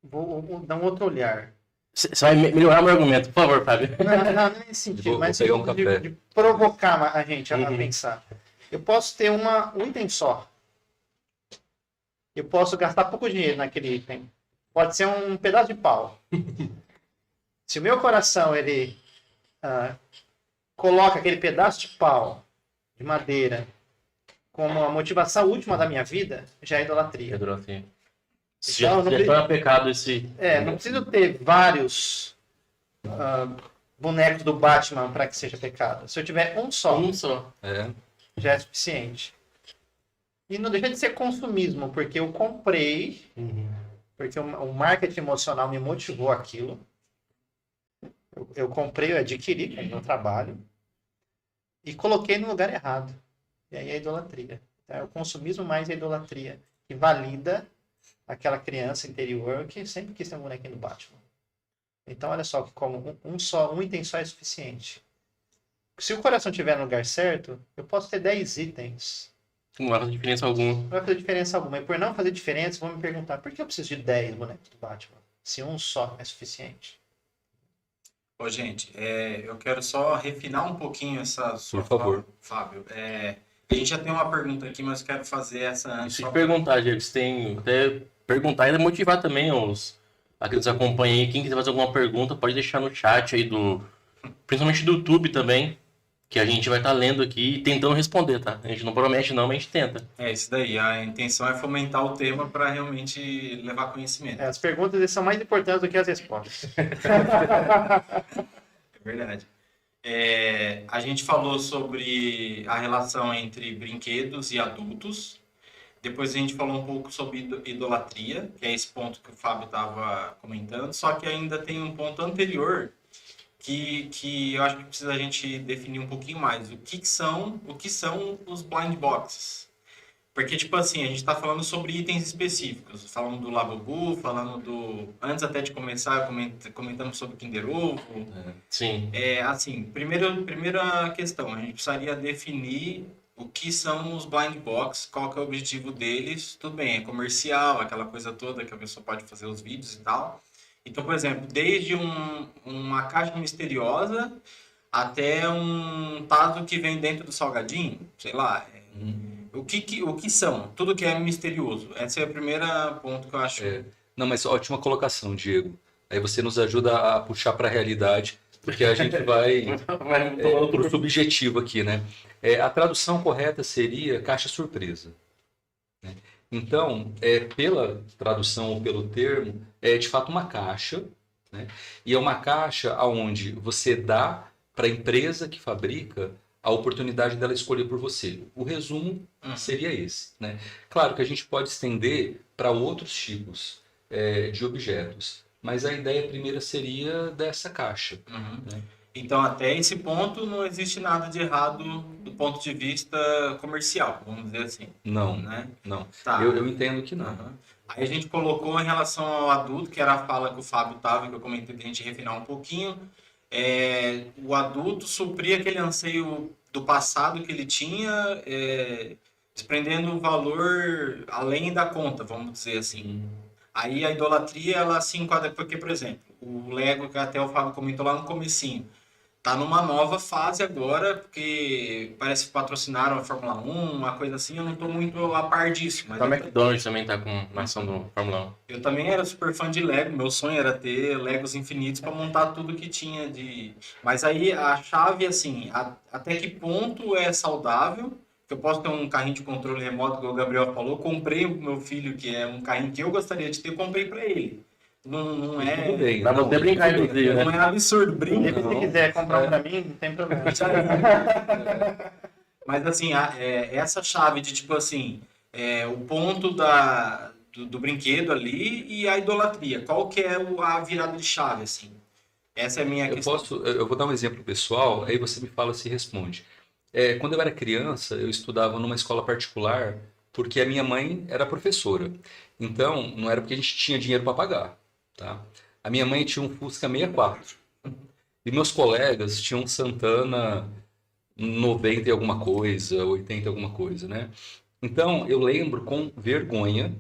Vou dar um outro olhar. Você vai melhorar meu argumento, por favor, Fábio. Não nesse sentido, mas pegar um café. de provocar a gente a pensar. Eu posso ter um item só. Eu posso gastar pouco dinheiro naquele item. Pode ser um pedaço de pau. Se o meu coração ele coloca aquele pedaço de pau, de madeira, como a motivação última da minha vida, já é idolatria. Já é pecado esse... não preciso ter vários bonecos do Batman para que seja pecado. Se eu tiver um só, já é suficiente. E não deixa de ser consumismo, porque eu comprei, porque o marketing emocional me motivou aquilo. Eu comprei, eu adquiri com o meu trabalho e coloquei no lugar errado. E aí é a idolatria. Então, é o consumismo mais a idolatria, que valida aquela criança interior que sempre quis ter um bonequinho do Batman. Então, olha só, que como um item só é suficiente. Se o coração estiver no lugar certo, eu posso ter 10 itens. Não vai fazer diferença alguma. Não vai fazer diferença alguma. E por não fazer diferença, vão me perguntar, por que eu preciso de 10 bonecos do Batman? Se um só é suficiente. Ô, gente, eu quero só refinar um pouquinho essa sua favor, Fábio. A gente já tem uma pergunta aqui, mas eu quero fazer essa antes. Deixa eu te perguntar, Diego, você tem até perguntar e ainda motivar também a quem nos acompanha aí. Quem quiser fazer alguma pergunta, pode deixar no chat aí principalmente do YouTube também, que a gente vai estar lendo aqui e tentando responder, tá? A gente não promete não, mas a gente tenta. É isso daí. A intenção é fomentar o tema para realmente levar conhecimento. As perguntas são mais importantes do que as respostas. É verdade. A gente falou sobre a relação entre brinquedos e adultos. Depois a gente falou um pouco sobre idolatria, que é esse ponto que o Fábio estava comentando. Só que ainda tem um ponto anterior que eu acho que precisa a gente definir um pouquinho mais. O que são os blind boxes? Porque, tipo assim, a gente está falando sobre itens específicos. Falando do Labubu, antes até de começar, comentamos sobre Kinder Ovo. Sim. Assim, primeira questão, a gente precisaria definir o que são os blind box, qual que é o objetivo deles. Tudo bem, é comercial, aquela coisa toda que a pessoa pode fazer os vídeos e tal. Então, por exemplo, desde uma caixa misteriosa até um tazo que vem dentro do salgadinho, sei lá. O que são? Tudo que é misterioso. Esse é o primeiro ponto que eu acho. Não, mas ótima colocação, Diego. Aí você nos ajuda a puxar para a realidade, porque a gente vai para o subjetivo aqui, né? A tradução correta seria caixa surpresa, né? Então, pela tradução ou pelo termo, é de fato uma caixa, né? E é uma caixa onde você dá para a empresa que fabrica a oportunidade dela escolher por você. O resumo seria esse, né? Claro que a gente pode estender para outros tipos de objetos, mas a ideia primeira seria dessa caixa. Né? Então, até esse ponto, não existe nada de errado do ponto de vista comercial, vamos dizer assim. Não, né? não. Tá. Eu entendo que não. Aí a gente colocou em relação ao adulto, que era a fala que o Fábio estava, que eu comentei de a gente refinar um pouquinho. O adulto suprir aquele anseio do passado que ele tinha, desprendendo o valor além da conta, vamos dizer assim. Aí a idolatria, ela se enquadra, porque, por exemplo, o Lego, que até o Fábio comentou lá no comecinho, tá numa nova fase agora, porque parece que patrocinaram a Fórmula 1, uma coisa assim, eu não tô muito a par disso. Mas A McDonald's também tá com uma ação do Fórmula 1. eu também era super fã de Lego, meu sonho era ter Legos infinitos para montar tudo que tinha de... Mas aí a chave, assim, até que ponto é saudável, que eu posso ter um carrinho de controle remoto, como o Gabriel falou, comprei o meu filho, que é um carrinho que eu gostaria de ter, comprei para ele. Não é... Tudo bem. Pra você brincar, inclusive, né? Não é absurdo, brinca. Se você quiser comprar um pra mim, não tem problema. Mas assim, essa chave de tipo assim, o ponto do brinquedo ali e a idolatria. Qual que é a virada de chave, assim? Essa é a minha questão. Eu vou dar um exemplo pessoal, aí você me fala se responde. Quando eu era criança, eu estudava numa escola particular porque a minha mãe era professora. Então, não era porque a gente tinha dinheiro para pagar, tá? A minha mãe tinha um Fusca 64. E meus colegas tinham um Santana 90 e alguma coisa, 80 e alguma coisa, né? Então, eu lembro com vergonha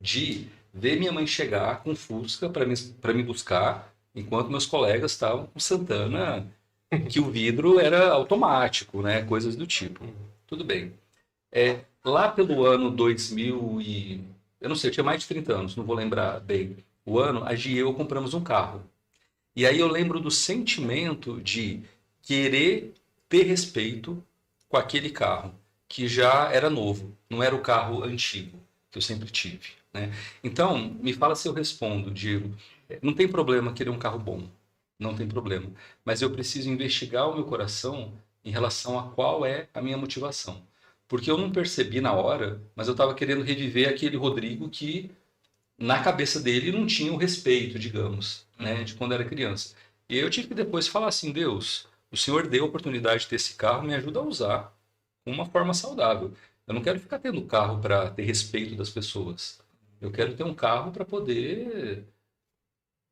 de ver minha mãe chegar com Fusca para me buscar, enquanto meus colegas estavam com Santana, que o vidro era automático, né? Coisas do tipo. Tudo bem. Lá pelo ano 2000 e... Eu não sei, eu tinha mais de 30 anos, não vou lembrar bem o ano, a Gia e eu compramos um carro. E aí eu lembro do sentimento de querer ter respeito com aquele carro, que já era novo, não era o carro antigo, que eu sempre tive, né? Então, me fala se eu respondo, Diego. Não tem problema querer um carro bom, não tem problema. Mas eu preciso investigar o meu coração em relação a qual é a minha motivação. Porque eu não percebi na hora, mas eu estava querendo reviver aquele Rodrigo que, na cabeça dele, não tinha o respeito, digamos, né, de quando era criança. E eu tive que depois falar assim, Deus, o Senhor deu a oportunidade de ter esse carro, me ajuda a usar de uma forma saudável. Eu não quero ficar tendo carro para ter respeito das pessoas. Eu quero ter um carro para poder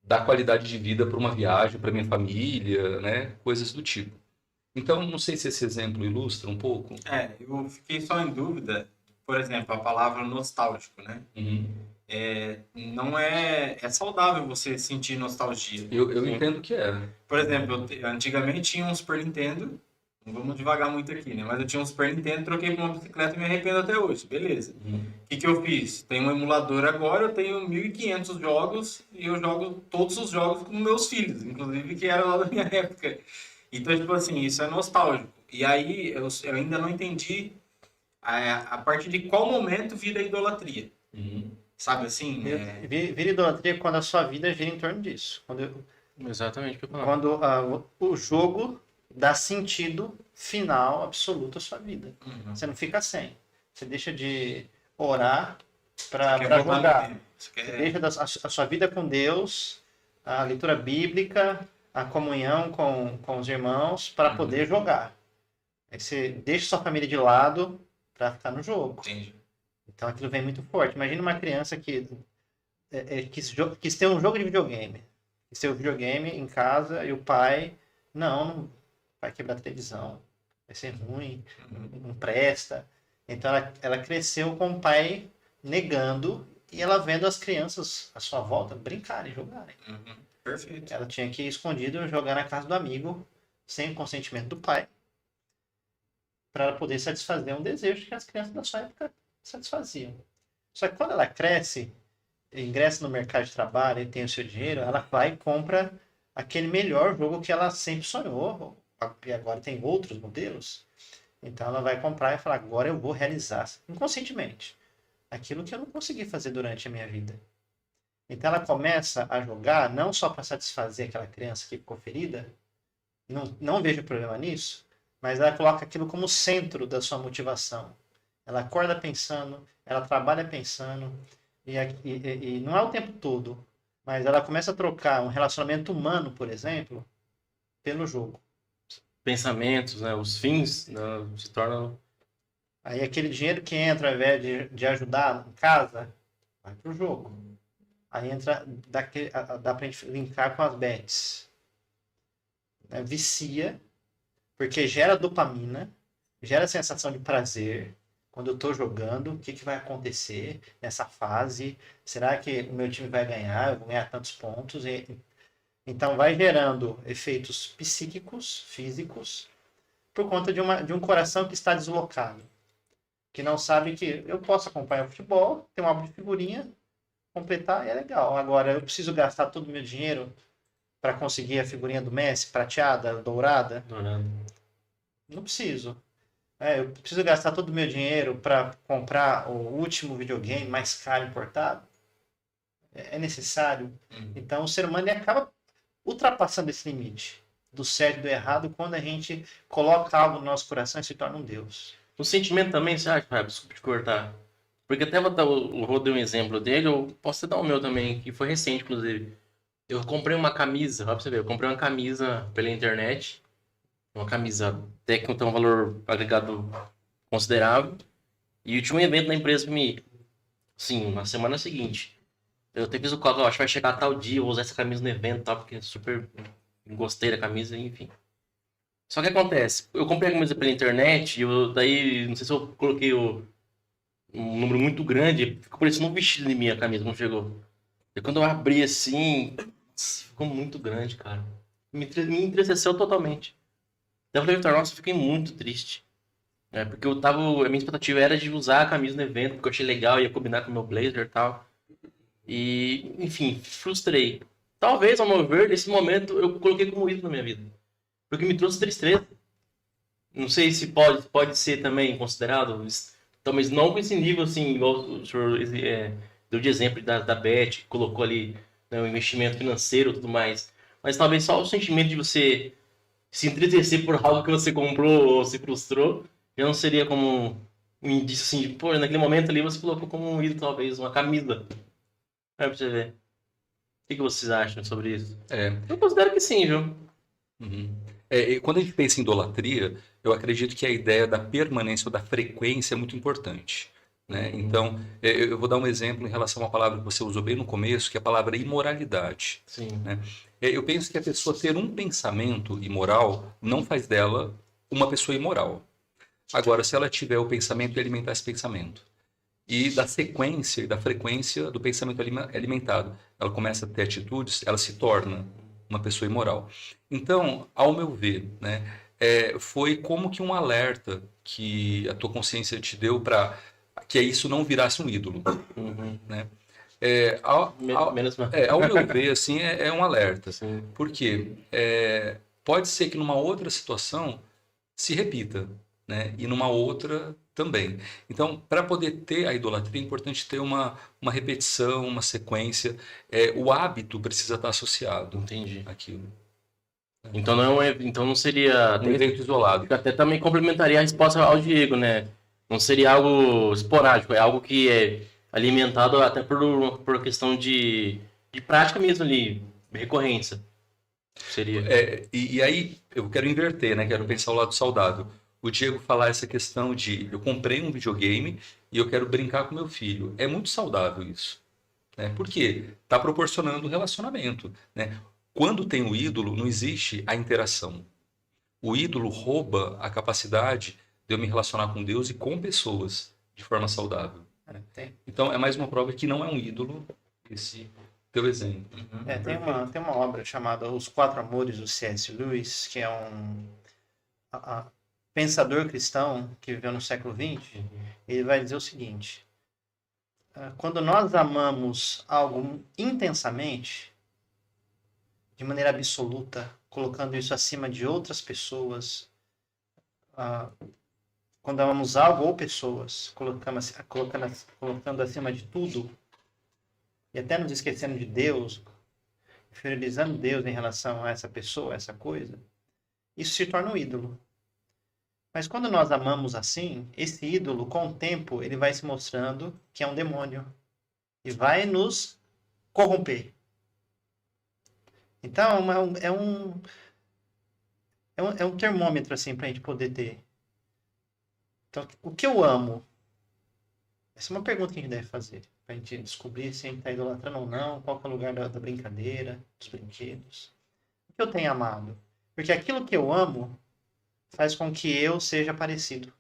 dar qualidade de vida para uma viagem, para minha família, né, coisas do tipo. Então, não sei se esse exemplo ilustra um pouco. Eu fiquei só em dúvida, por exemplo, a palavra nostálgico, né? Não é saudável você sentir nostalgia. Eu entendo que é. Por exemplo, antigamente tinha um Super Nintendo, não vamos devagar muito aqui, né? Mas eu tinha um Super Nintendo, troquei por uma bicicleta e me arrependo até hoje, beleza. O que eu fiz? Tenho um emulador agora, eu tenho 1.500 jogos e eu jogo todos os jogos com meus filhos, inclusive que era lá da minha época. Então, tipo assim, isso é nostálgico. E aí, eu ainda não entendi a partir de qual momento vira idolatria. Sabe assim? Vira idolatria quando a sua vida gira em torno disso. Exatamente o que eu falava. Quando o jogo dá sentido final absoluto à sua vida. Você não fica sem. Você deixa de orar para jogar. Você deixa a sua vida com Deus, a leitura bíblica, a comunhão com os irmãos para poder jogar. Aí você deixa sua família de lado para ficar no jogo. Entendi. Então aquilo vem muito forte. Imagina uma criança que quis ter um jogo de videogame. Quis ter um videogame em casa e o pai, não vai quebrar a televisão. vai ser ruim, não presta. Então ela cresceu com o pai negando e ela vendo as crianças à sua volta brincarem, jogarem. Perfeito. Ela tinha que ir escondido jogar na casa do amigo, sem o consentimento do pai, para ela poder satisfazer um desejo que as crianças da sua época satisfaziam. Só que quando ela cresce, ingressa no mercado de trabalho e tem o seu dinheiro, ela vai e compra aquele melhor jogo que ela sempre sonhou, e agora tem outros modelos. Então ela vai comprar e falar, agora eu vou realizar inconscientemente aquilo que eu não consegui fazer durante a minha vida. Então ela começa a jogar não só para satisfazer aquela criança que ficou ferida, não vejo problema nisso, mas ela coloca aquilo como centro da sua motivação. Ela acorda pensando, ela trabalha pensando, e não é o tempo todo, mas ela começa a trocar um relacionamento humano, por exemplo, pelo jogo. Pensamentos, né? Os fins, né, se tornam... Aí aquele dinheiro que entra, ao invés de ajudar em casa, vai pro jogo. Aí entra, dá pra gente linkar com as bets. Vicia, porque gera dopamina, gera sensação de prazer. Quando eu tô jogando, o que vai acontecer nessa fase? Será que o meu time vai ganhar? Eu vou ganhar tantos pontos? Então vai gerando efeitos psíquicos, físicos, por conta de um coração que está deslocado. Que não sabe que eu posso acompanhar o futebol, ter um álbum de figurinha, completar e é legal. Agora, eu preciso gastar todo o meu dinheiro para conseguir a figurinha do Messi, prateada, dourada? Não preciso. Eu preciso gastar todo o meu dinheiro para comprar o último videogame mais caro importado? É necessário? Então, o ser humano ele acaba ultrapassando esse limite do certo e do errado quando a gente coloca algo no nosso coração e se torna um Deus. O sentimento também, você acha, Fábio? Desculpa te cortar. Porque até vou dar o Rô deu um exemplo dele, eu posso dar o meu também, que foi recente, inclusive. Eu comprei uma camisa, olha pra você ver, eu comprei uma camisa pela internet, uma camisa até que tem um valor agregado considerável, e eu tinha um evento na empresa comigo, sim, na semana seguinte. Eu até fiz o cálculo, acho que vai chegar tal dia, eu vou usar essa camisa no evento e tal, porque super gostei da camisa, enfim. Só que acontece, eu comprei a camisa pela internet, e daí, não sei se eu coloquei um número muito grande, ficou parecendo um vestido em mim a camisa, não chegou. E quando eu abri assim, ficou muito grande, cara. Me entristeceu totalmente. Daí eu falei, Vitor, nossa, eu fiquei muito triste. Porque a minha expectativa era de usar a camisa no evento, porque eu achei legal, ia combinar com o meu blazer e tal. E, enfim, frustrei. Talvez, ao meu ver, nesse momento, eu coloquei como ídolo na minha vida. Porque me trouxe tristeza. Não sei se pode ser também considerado, talvez não com esse nível, assim, igual o senhor deu de exemplo da Bet, colocou ali, né, o investimento financeiro e tudo mais. Mas talvez só o sentimento de você se entristecer por algo que você comprou ou se frustrou, já não seria como um indício assim, de, pô, naquele momento ali você colocou como um ídolo, talvez, uma camisa. Pra você ver. O que vocês acham sobre isso? Eu considero que sim, viu? E quando a gente pensa em idolatria, eu acredito que a ideia da permanência ou da frequência é muito importante, né? Então, eu vou dar um exemplo em relação a uma palavra que você usou bem no começo, que é a palavra imoralidade. Sim. Né? Eu penso que a pessoa ter um pensamento imoral não faz dela uma pessoa imoral. Agora, se ela tiver o pensamento e alimentar esse pensamento, e da sequência e da frequência do pensamento alimentado, ela começa a ter atitudes, ela se torna uma pessoa imoral. Então, ao meu ver, né, foi como que um alerta que a tua consciência te deu para que isso não virasse um ídolo. Né? Ao meu ver, assim, é um alerta. Sim. Porque pode ser que numa outra situação se repita, né? E numa outra também. Então, para poder ter a idolatria, é importante ter uma repetição, uma sequência. O hábito precisa estar associado Entendi. àquilo. Então não seria Um evento isolado. até também complementaria a resposta ao Diego, né? Não seria algo esporádico, é algo que é alimentado até por questão de prática mesmo ali, recorrência. Seria. E aí eu quero inverter, né? Quero pensar o lado saudável. O Diego falar essa questão de eu comprei um videogame e eu quero brincar com meu filho. É muito saudável isso. Né? Por quê? Está proporcionando um relacionamento. Né? Quando tem o ídolo, não existe a interação. O ídolo rouba a capacidade de eu me relacionar com Deus e com pessoas de forma saudável. Tem, Então, é mais uma prova que não é um ídolo esse teu exemplo. tem uma obra chamada Os Quatro Amores, do C.S. Lewis, que é pensador cristão que viveu no século XX. Ele vai dizer o seguinte: quando nós amamos algo intensamente, de maneira absoluta, colocando isso acima de outras pessoas, quando amamos algo ou pessoas, colocando acima de tudo, e até nos esquecendo de Deus, inferiorizando Deus em relação a essa pessoa, a essa coisa, isso se torna um ídolo. Mas quando nós amamos assim, esse ídolo, com o tempo, ele vai se mostrando que é um demônio e vai nos corromper. Então, é um termômetro assim para a gente poder ter. Então, o que eu amo? Essa é uma pergunta que a gente deve fazer, para a gente descobrir se a gente está idolatrando ou não, qual que é o lugar da brincadeira, dos brinquedos. O que eu tenho amado? Porque aquilo que eu amo faz com que eu seja parecido.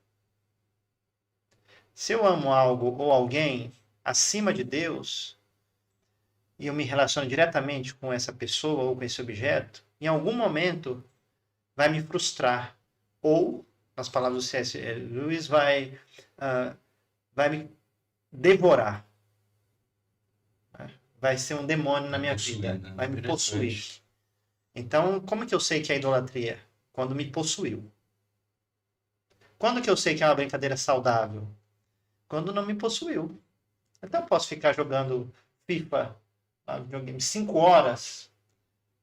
Se eu amo algo ou alguém acima de Deus, e eu me relaciono diretamente com essa pessoa ou com esse objeto, em algum momento vai me frustrar. Ou, nas palavras do C.S. Lewis, vai me devorar. Vai ser um demônio na minha vida. Né? Vai me possuir. Então, como que eu sei que é idolatria? Quando me possuiu. Quando que eu sei que é uma brincadeira saudável? Quando não me possuiu. Então eu posso ficar jogando FIFA, videogame, 5 horas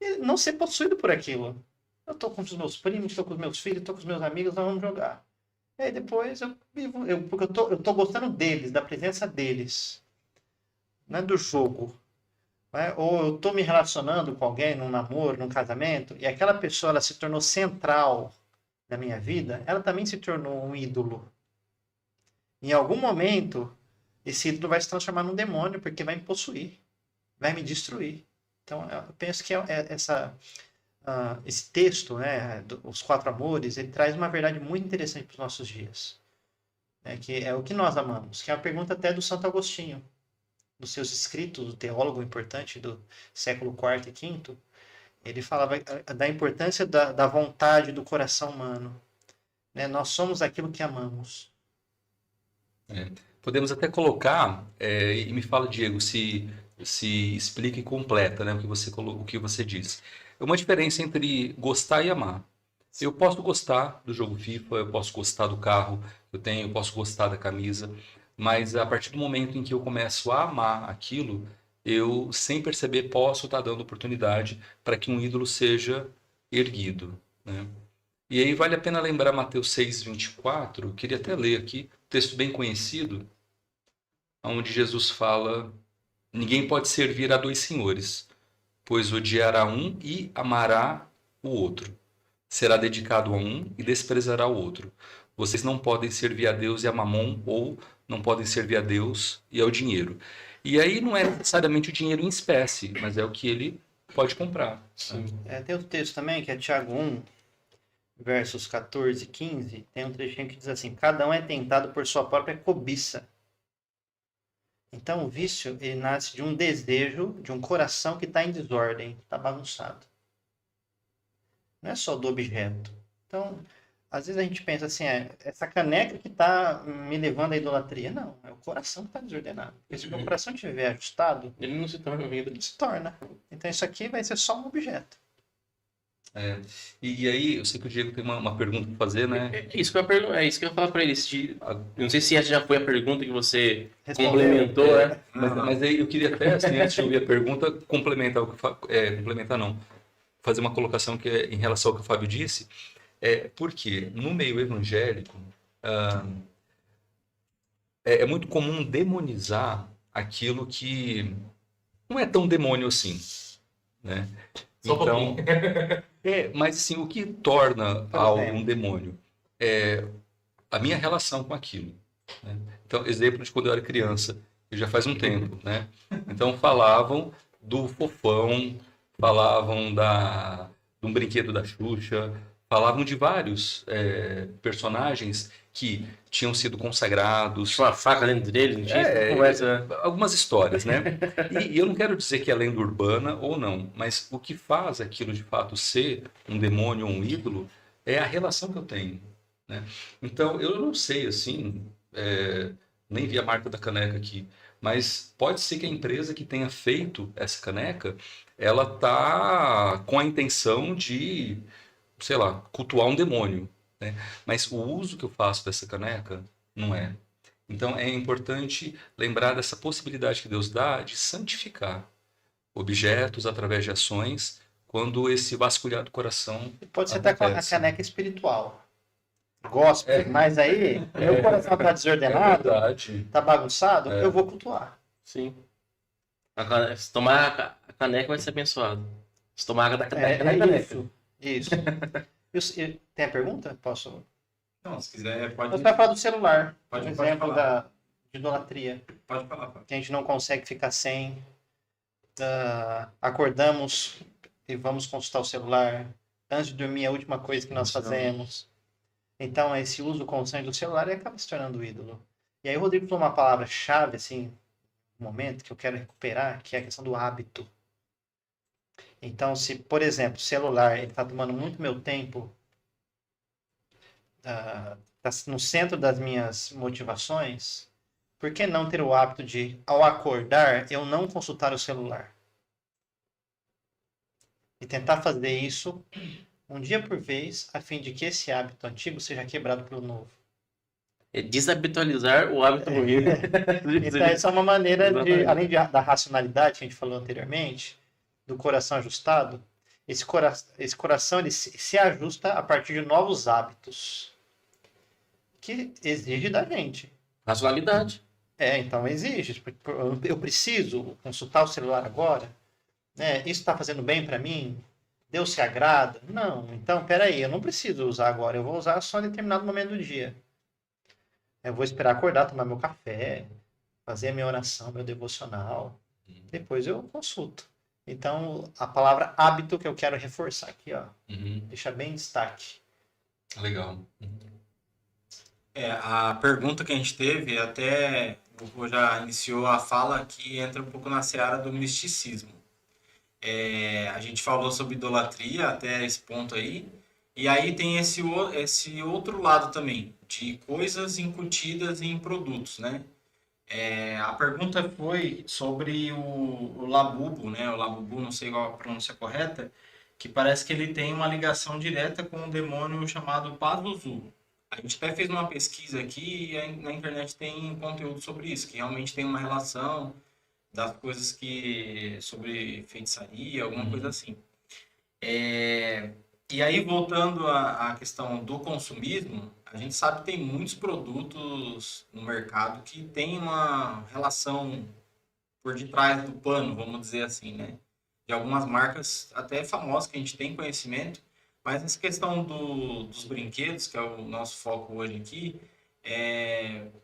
e não ser possuído por aquilo. Eu tô com os meus primos, tô com os meus filhos, tô com os meus amigos, nós vamos jogar. E aí depois porque eu tô gostando deles, da presença deles. Não é do jogo. Né? Ou eu tô me relacionando com alguém num namoro, num casamento, e aquela pessoa ela se tornou central na minha vida, ela também se tornou um ídolo. Em algum momento, esse ídolo vai se transformar num demônio, porque vai me possuir, vai me destruir. Então, eu penso que esse texto, né, Os Quatro Amores, ele traz uma verdade muito interessante para os nossos dias. Né, que é o que nós amamos, que é uma pergunta até do Santo Agostinho, nos seus escritos, o teólogo importante do século IV e V, ele falava da importância da vontade do coração humano. Né? Nós somos aquilo que amamos. Podemos até colocar, e me fala, Diego, se explica e completa, né, o que você disse. É uma diferença entre gostar e amar. Eu posso gostar do jogo FIFA, eu posso gostar do carro que eu tenho, eu posso gostar da camisa, mas a partir do momento em que eu começo a amar aquilo, eu, sem perceber, posso estar dando oportunidade para que um ídolo seja erguido. Né? E aí vale a pena lembrar Mateus 6,24, queria até ler aqui, um texto bem conhecido, onde Jesus fala: ninguém pode servir a 2 senhores, pois odiará um e amará o outro. Será dedicado a um e desprezará o outro. Vocês não podem servir a Deus e a Mamon, ou não podem servir a Deus e ao dinheiro. E aí não é necessariamente o dinheiro em espécie, mas é o que ele pode comprar. Tem outro texto também, que é Tiago 1, versos 14 e 15. Tem um trechinho que diz assim: cada um é tentado por sua própria cobiça. Então o vício, ele nasce de um desejo, de um coração que está em desordem, está bagunçado. Não é só do objeto. Então, às vezes a gente pensa assim, essa caneca que está me levando à idolatria. Não, é o coração que está desordenado. Porque se o meu coração estiver ajustado, Ele não se torna vida. ele se torna. Então isso aqui vai ser só um objeto. E aí, eu sei que o Diego tem uma pergunta para fazer, né? É isso que eu ia falar pra ele. Eu não sei se essa já foi a pergunta que você Respondeu. complementou, né? Mas aí eu queria até, assim, antes de ouvir a pergunta, complementar complementar não, fazer uma colocação que é em relação ao que o Fábio disse. Porque no meio evangélico é muito comum demonizar aquilo que não é tão demônio assim, né? Só um Então, mas assim, o que torna algo um demônio é a minha relação com aquilo. Né? Então, exemplo de quando eu era criança, que já faz um tempo, né? Então falavam do fofão, falavam de um brinquedo da Xuxa, falavam de vários personagens que tinham sido consagrados. Tinha uma faca dentro dele, não tinha essa conversa. Algumas histórias, né? E eu não quero dizer que é lenda urbana ou não, mas o que faz aquilo de fato ser um demônio ou um ídolo é a relação que eu tenho, né? Então, eu não sei, assim, nem vi a marca da caneca aqui, mas pode ser que a empresa que tenha feito essa caneca, ela tá com a intenção de, sei lá, cultuar um demônio, né? Mas o uso que eu faço dessa caneca não é. Então é importante lembrar dessa possibilidade que Deus dá de santificar objetos através de ações quando esse vasculhar do coração E pode ser até com a acontece. caneca espiritual. Gospel, mas aí, meu coração tá desordenado, verdade. tá bagunçado, eu vou cultuar. Sim. Se tomar a caneca, vai ser abençoado. Se tomar a água da caneca, É, da caneca. isso. Tem a pergunta? Posso? Não, se quiser, pode, Você vai falar do celular. Pode- Um pode exemplo falar. de idolatria. pode falar. Que a gente não consegue ficar sem. Acordamos e vamos consultar o celular. Antes de dormir, é a última coisa que nós fazemos. Então, esse uso constante do celular acaba se tornando ídolo. E aí, o Rodrigo falou uma palavra-chave, assim, um momento que eu quero recuperar, que é a questão do hábito. Então, se, por exemplo, o celular está tomando muito meu tempo, está no centro das minhas motivações, por que não ter o hábito de, ao acordar, eu não consultar o celular? E tentar fazer isso um dia por vez, a fim de que esse hábito antigo seja quebrado pelo novo. É desabitualizar o hábito ruim. Então, essa é uma maneira de, além da racionalidade que a gente falou anteriormente, do coração ajustado, esse coração ele se ajusta a partir de novos hábitos que exige da gente. Racionalidade. Então exige. Eu preciso consultar o celular agora? Né? Isso está fazendo bem para mim? Deus se agrada? Não. Então, peraí, eu não preciso usar agora. Eu vou usar só em determinado momento do dia. Eu vou esperar acordar, tomar meu café, fazer a minha oração, meu devocional. Depois eu consulto. Então, a palavra hábito que eu quero reforçar aqui, ó. Deixa bem em destaque. Legal. A pergunta que a gente teve, até o Rô já iniciou a fala, que entra um pouco na seara do misticismo. A gente falou sobre idolatria até esse ponto aí, e aí tem esse outro lado também, de coisas incutidas em produtos, né? A pergunta foi sobre o Labubu, né? O Labubu, não sei qual a pronúncia correta, que parece que ele tem uma ligação direta com um demônio chamado Pazuzu. A gente até fez uma pesquisa aqui e na internet tem conteúdo sobre isso, que realmente tem uma relação das coisas sobre feitiçaria, alguma coisa assim. E aí, voltando à questão do consumismo, a gente sabe que tem muitos produtos no mercado que tem uma relação por detrás do pano, vamos dizer assim, né? De algumas marcas até famosas que a gente tem conhecimento, mas essa questão dos brinquedos, que é o nosso foco hoje aqui,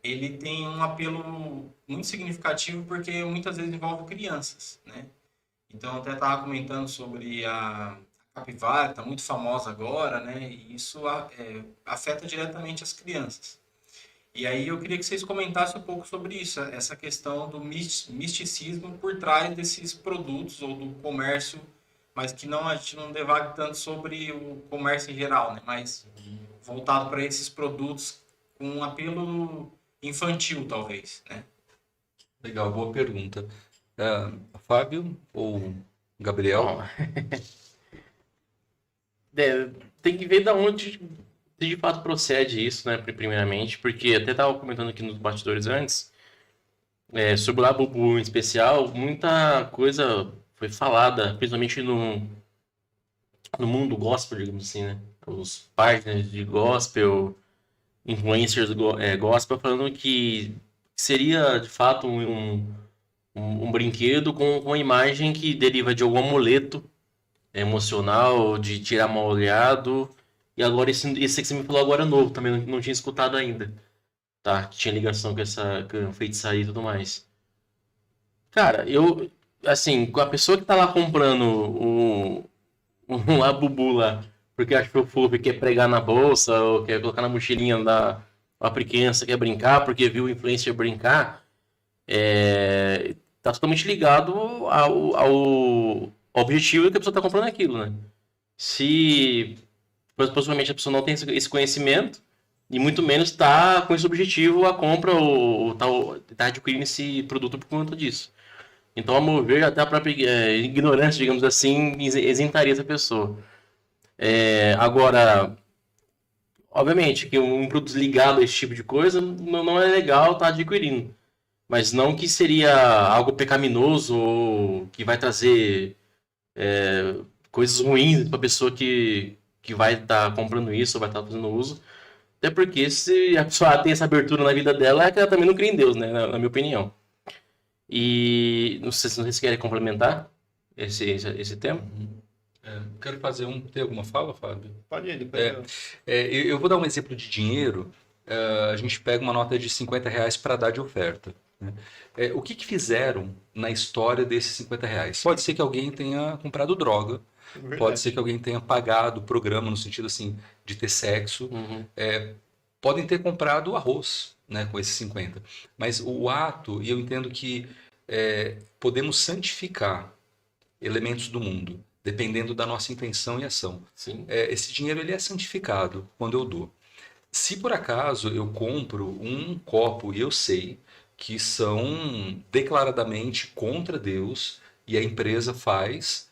ele tem um apelo muito significativo porque muitas vezes envolve crianças, né? Então, eu até estava comentando sobre a capivara, está muito famosa agora, né? E isso afeta diretamente as crianças. E aí eu queria que vocês comentassem um pouco sobre isso, essa questão do misticismo por trás desses produtos ou do comércio, mas que a gente não devague tanto sobre o comércio em geral, né? Mas voltado para esses produtos com um apelo infantil, talvez, né? Legal, boa pergunta. Fábio ou Gabriel? Bom, tem que ver da onde de fato procede isso, né, primeiramente, porque até estava comentando aqui nos bastidores antes, sobre o Labubu em especial, muita coisa foi falada, principalmente no mundo gospel, digamos assim, né? Os partners de gospel, influencers gospel, falando que seria de fato um brinquedo com uma imagem que deriva de algum amuleto emocional, de tirar mal olhado. E agora esse que você me falou agora é novo, também não tinha escutado ainda. Tá? Que tinha ligação com feitiçaria e tudo mais. Cara, assim, com a pessoa que tá lá comprando um Labubu lá porque acha que o fluff quer pregar na bolsa, ou quer colocar na mochilinha da a criança, quer brincar, porque viu o influencer brincar, tá totalmente ligado ao objetivo que a pessoa está comprando aquilo, né? Se possivelmente a pessoa não tem esse conhecimento, e muito menos está com esse objetivo a compra ou tá adquirindo esse produto por conta disso. Então, a meu ver, até a própria ignorância, digamos assim, isentaria essa pessoa. Agora, obviamente, que um produto ligado a esse tipo de coisa não é legal estar adquirindo. Mas não que seria algo pecaminoso ou que vai trazer coisas ruins para a pessoa que vai estar comprando isso ou vai estar fazendo uso. Até porque se a pessoa tem essa abertura na vida dela, é que ela também não crê em Deus, né? Na minha opinião. E não sei se vocês querem complementar esse tema. Quero fazer Tem alguma fala, Fábio? Pode ir, depois Eu vou dar um exemplo de dinheiro. A gente pega uma nota de R$50 para dar de oferta, né? O que fizeram na história desses R$50? Pode ser que alguém tenha comprado droga, Verdade. pode ser que alguém tenha pagado o programa no sentido assim de ter sexo, podem ter comprado arroz, né, com esses 50. Mas o ato, e eu entendo que podemos santificar elementos do mundo, dependendo da nossa intenção e ação. Sim. Esse dinheiro ele é santificado quando eu dou. Se por acaso eu compro um copo e eu sei que são declaradamente contra Deus e a empresa faz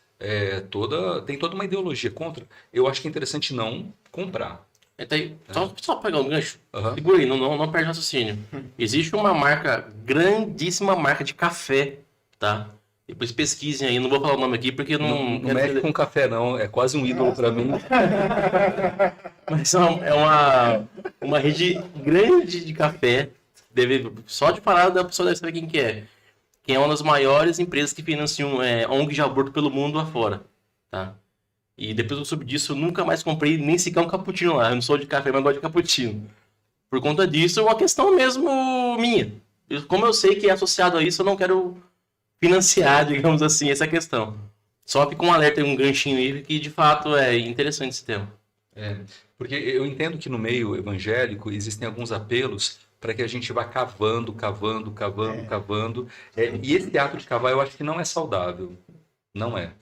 tem toda uma ideologia contra, eu acho que é interessante não comprar. Então, só pegar um gancho. Aham. Segura aí, não perde raciocínio. Existe uma marca, grandíssima marca de café, tá? Depois pesquisem aí, não vou falar o nome aqui porque Não quero mexe dizer- com café, não. É quase um ídolo para mim. Mas é uma rede grande de café. Só de falar da pessoa deve saber quem que é. Quem é uma das maiores empresas que financiam ONG de aborto pelo mundo afora, tá? E depois eu soube disso, eu nunca mais comprei nem sequer um cappuccino lá. Eu não sou de café, mas gosto de cappuccino. Por conta disso, é uma questão mesmo minha. Como eu sei que é associado a isso, eu não quero financiar, digamos assim, essa questão. Só fica um alerta e um ganchinho aí, que de fato é interessante esse tema. Porque eu entendo que no meio evangélico existem alguns apelos para que a gente vá cavando. E esse ato de cavar eu acho que não é saudável. Não é.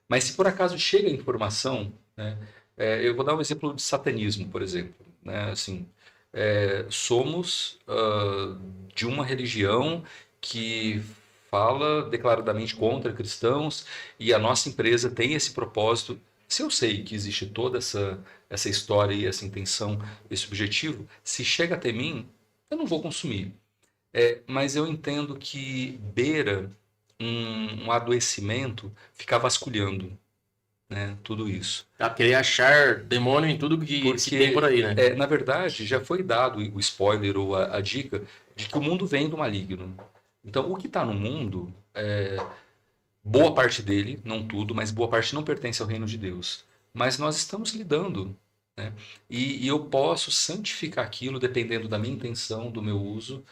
Mas se por acaso chega a informação, né, eu vou dar um exemplo de satanismo, por exemplo. Né, assim, somos de uma religião que fala declaradamente contra cristãos e a nossa empresa tem esse propósito. Se eu sei que existe toda essa história e essa intenção, esse objetivo, se chega até mim, eu não vou consumir. Mas eu entendo que beira um adoecimento ficar vasculhando, né, tudo isso. Querer achar demônio em tudo que se tem por aí, né? Na verdade, já foi dado o spoiler ou a dica de que o mundo vem do maligno. Então, o que está no mundo, boa parte dele, não tudo, mas boa parte não pertence ao reino de Deus. Mas nós estamos lidando, né? E eu posso santificar aquilo dependendo da minha intenção, do meu uso.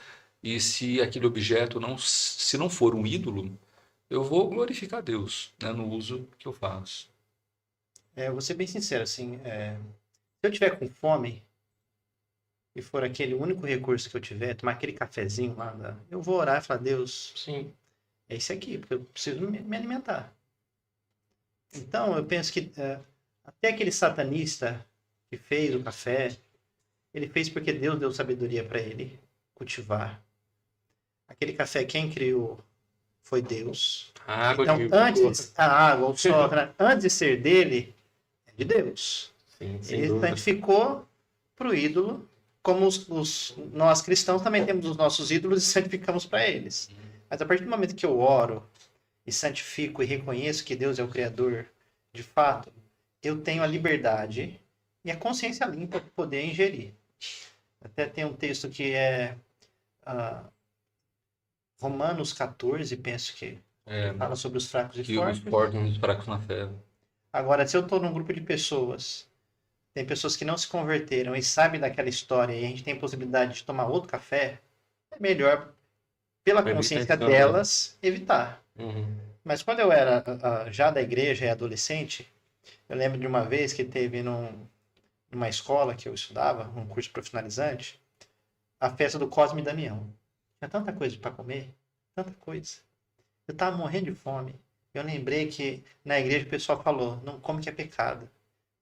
E se aquele objeto se não for um ídolo, eu vou glorificar Deus, né, no uso que eu faço. Eu vou ser bem sincero, assim, se eu tiver com fome e for aquele único recurso que eu tiver, tomar aquele cafezinho lá, eu vou orar e falar, Deus, Sim. é isso aqui, porque eu preciso me alimentar. Então, eu penso que até aquele satanista que fez o café, ele fez porque Deus deu sabedoria para ele cultivar. Aquele café, quem criou foi Deus. A água Então, a água, o sol, antes de ser dele, é de Deus. Sim, sem Ele dúvida. santificou para o ídolo, como nós cristãos também temos os nossos ídolos e santificamos para eles. Mas a partir do momento que eu oro e santifico e reconheço que Deus é o Criador, de fato, eu tenho a liberdade e a consciência limpa para poder ingerir. Até tem um texto que é Romanos 14, penso que fala sobre os fracos e Que os fortes. fortes e os fracos na fé. Agora, se eu estou num grupo de pessoas, tem pessoas que não se converteram e sabem daquela história e a gente tem possibilidade de tomar outro café, é melhor, pela Pra evitar consciência isso, né? delas, evitar. Uhum. Mas quando eu era já da igreja e adolescente, Eu lembro de uma vez que teve numa escola que eu estudava, um curso profissionalizante, a festa do Cosme e Damião. Tinha tanta coisa para comer, tanta coisa. Eu tava morrendo de fome. Eu lembrei que na igreja o pessoal falou, não come que é pecado.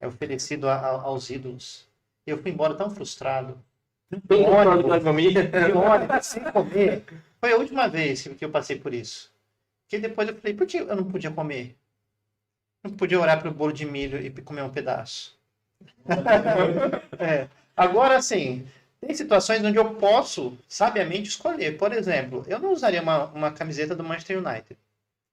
É oferecido aos ídolos. Eu fui embora tão frustrado. Todo mundo fala ônibus, da família. de ônibus, sem comer. Foi a última vez que eu passei por isso. Porque depois eu falei, por que eu não podia comer? Não podia orar pro bolo de milho e comer um pedaço. É. Agora, assim, tem situações onde eu posso, sabiamente, escolher. Por exemplo, eu não usaria uma camiseta do Manchester United,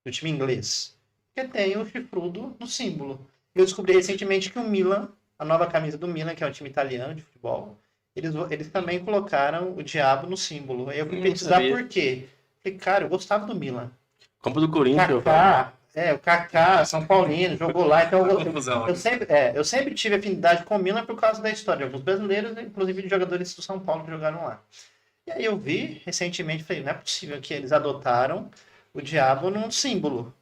do time inglês, porque tem o chifrudo no símbolo. Eu descobri recentemente que o Milan, a nova camisa do Milan, que é um time italiano de futebol, eles também colocaram o diabo no símbolo. Aí eu fui pesquisar sabia. por quê. Falei, cara, eu gostava do Milan. Compra do Corinthians. Kaká, o Kaká, São Paulino, jogou lá, então Confusão. eu sempre tive afinidade com o Milan por causa da história de alguns brasileiros, inclusive de jogadores do São Paulo que jogaram lá. E aí eu vi recentemente, falei, não é possível que eles adotaram o diabo num símbolo.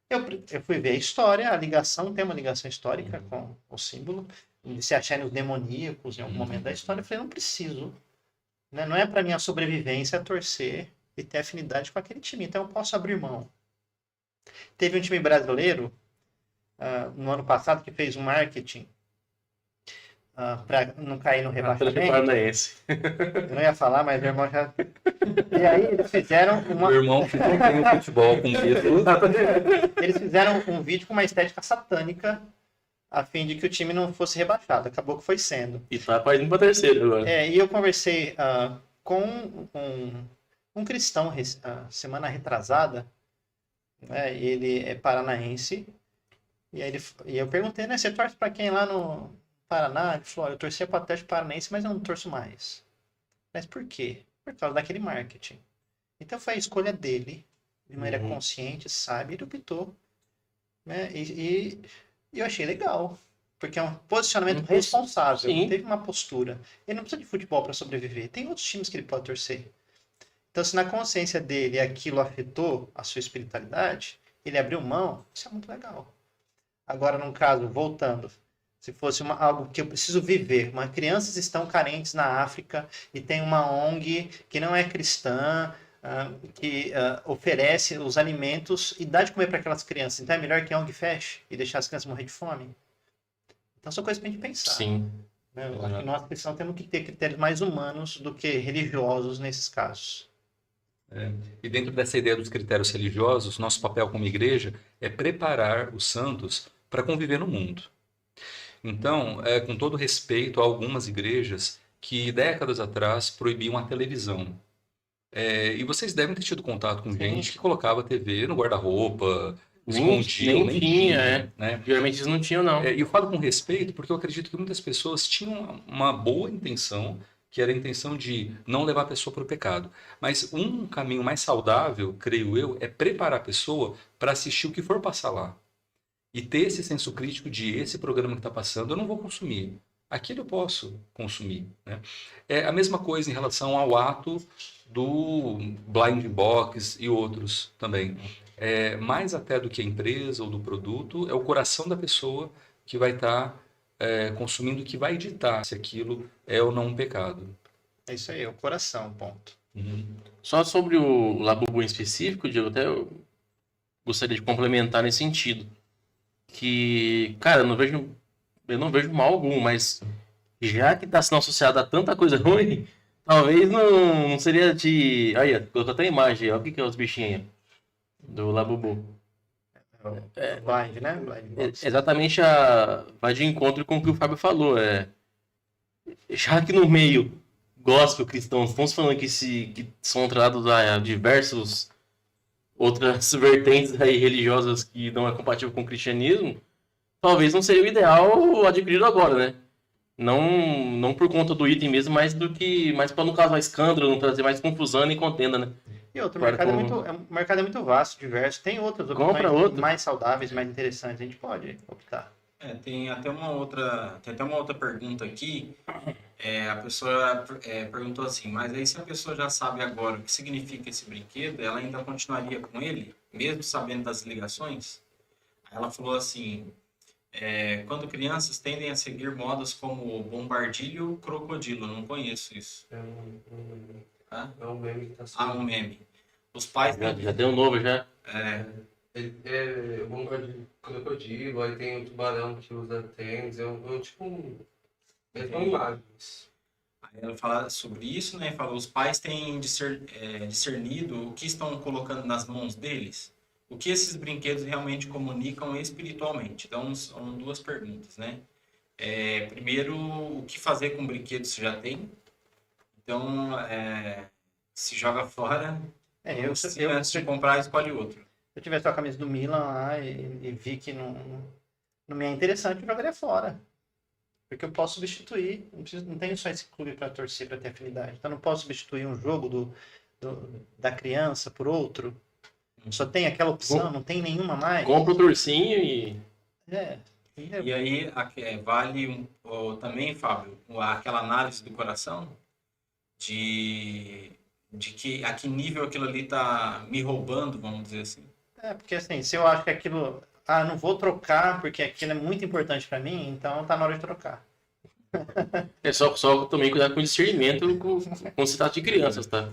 Eu fui ver a história, a ligação, tem uma ligação histórica com o símbolo, de se acharem os demoníacos em algum momento da história. Eu falei, não preciso. Né? Não é para minha sobrevivência torcer e ter afinidade com aquele time, então eu posso abrir mão. Teve um time brasileiro no ano passado que fez um marketing para não cair no rebaixamento. Paranaense. Eu não ia falar, mas meu irmão já. E aí eles fizeram uma. Meu irmão que não tem o futebol com título. Eles fizeram um vídeo com uma estética satânica a fim de que o time não fosse rebaixado. Acabou que foi sendo. E tá quase indo pra terceiro agora. E eu conversei com um cristão semana retrasada. Né, ele é paranaense. E aí eu perguntei, né? Você torce para quem lá no Paraná? Ele falou: eu torcia para o Atlético Paranaense, mas eu não torço mais. Mas por quê? Por causa daquele marketing. Então foi a escolha dele, de maneira consciente, sabe? Ele optou. Né? E eu achei legal. Porque é um posicionamento responsável. Sim. Teve uma postura. Ele não precisa de futebol para sobreviver. Tem outros times que ele pode torcer. Então, se na consciência dele aquilo afetou a sua espiritualidade, ele abriu mão, isso é muito legal. Agora, num caso, voltando, se fosse algo que eu preciso viver, crianças estão carentes na África e tem uma ONG que não é cristã, que oferece os alimentos e dá de comer para aquelas crianças. Então é melhor que a ONG feche e deixar as crianças morrer de fome? Então são coisas para a gente pensar. Sim. Né? Eu acho que nós cristãos temos que ter critérios mais humanos do que religiosos nesses casos. E dentro dessa ideia dos critérios religiosos, nosso papel como igreja é preparar os santos para conviver no mundo. Então, com todo respeito a algumas igrejas que décadas atrás proibiam a televisão. E vocês devem ter tido contato com gente que colocava a TV no guarda-roupa, escondiam, nem tinha, né? Geralmente eles não tinham, não. E eu falo com respeito porque eu acredito que muitas pessoas tinham uma boa intenção, que era a intenção de não levar a pessoa para o pecado. Mas um caminho mais saudável, creio eu, é preparar a pessoa para assistir o que for passar lá. E ter esse senso crítico de esse programa que está passando, eu não vou consumir. Aquilo eu posso consumir. Né? É a mesma coisa em relação ao ato do blind box e outros também. Mais até do que a empresa ou do produto, é o coração da pessoa que vai estar consumindo, que vai ditar se aquilo é ou não um pecado. É isso aí, é o coração, ponto. Só sobre o Labubu em específico, Diego, até eu gostaria de complementar nesse sentido. Que, cara, eu não vejo mal algum, mas já que está sendo associado a tanta coisa ruim, talvez não seria de... Aí, colocou até a imagem, olha o que é os bichinhos aí, do Labubu. Blind, né? Blind box. Exatamente vai de encontro com o que o Fábio falou. Já que no meio gospel cristão estamos falando que são tratados a diversos outras vertentes aí religiosas que não é compatível com o cristianismo, talvez não seria o ideal adquirido agora, né? Não por conta do item mesmo, mas para não causar escândalo, não trazer mais confusão e contenda, né? E outro, o mercado é muito vasto, diverso. Tem outras opções mais saudáveis, mais interessantes. A gente pode optar. Tem até uma outra pergunta aqui. A pessoa perguntou assim, mas aí se a pessoa já sabe agora o que significa esse brinquedo, ela ainda continuaria com ele, mesmo sabendo das ligações? Aí ela falou assim, quando crianças tendem a seguir modas como bombardilho, crocodilo. Não conheço isso. Ah? É um meme que tá Um meme. Os pais Já, têm... já deu um novo já. É bomba de crocodilo, aí tem o tubarão que usa tênis, é uma imagem. Aí ela fala sobre isso, né? Fala, os pais têm discernido o que estão colocando nas mãos deles, o que esses brinquedos realmente comunicam espiritualmente. Então, são duas perguntas, né? Primeiro, o que fazer com o brinquedo se já tem? Então, se joga fora, antes de comprar, escolhe outro. Se eu tivesse a camisa do Milan lá e vi que não me é interessante, eu jogaria fora. Porque eu posso substituir, não tenho só esse clube para torcer, para ter afinidade. Então eu não posso substituir um jogo da criança por outro. Só tem aquela opção, não tem nenhuma mais. Compra o torcinho e... E aí, vale também, Fábio, aquela análise do coração de a que nível aquilo ali tá me roubando, vamos dizer assim. Porque assim, se eu acho que aquilo... não vou trocar porque aquilo é muito importante para mim, então tá na hora de trocar. Só também cuidar com o discernimento com se trata de crianças, tá?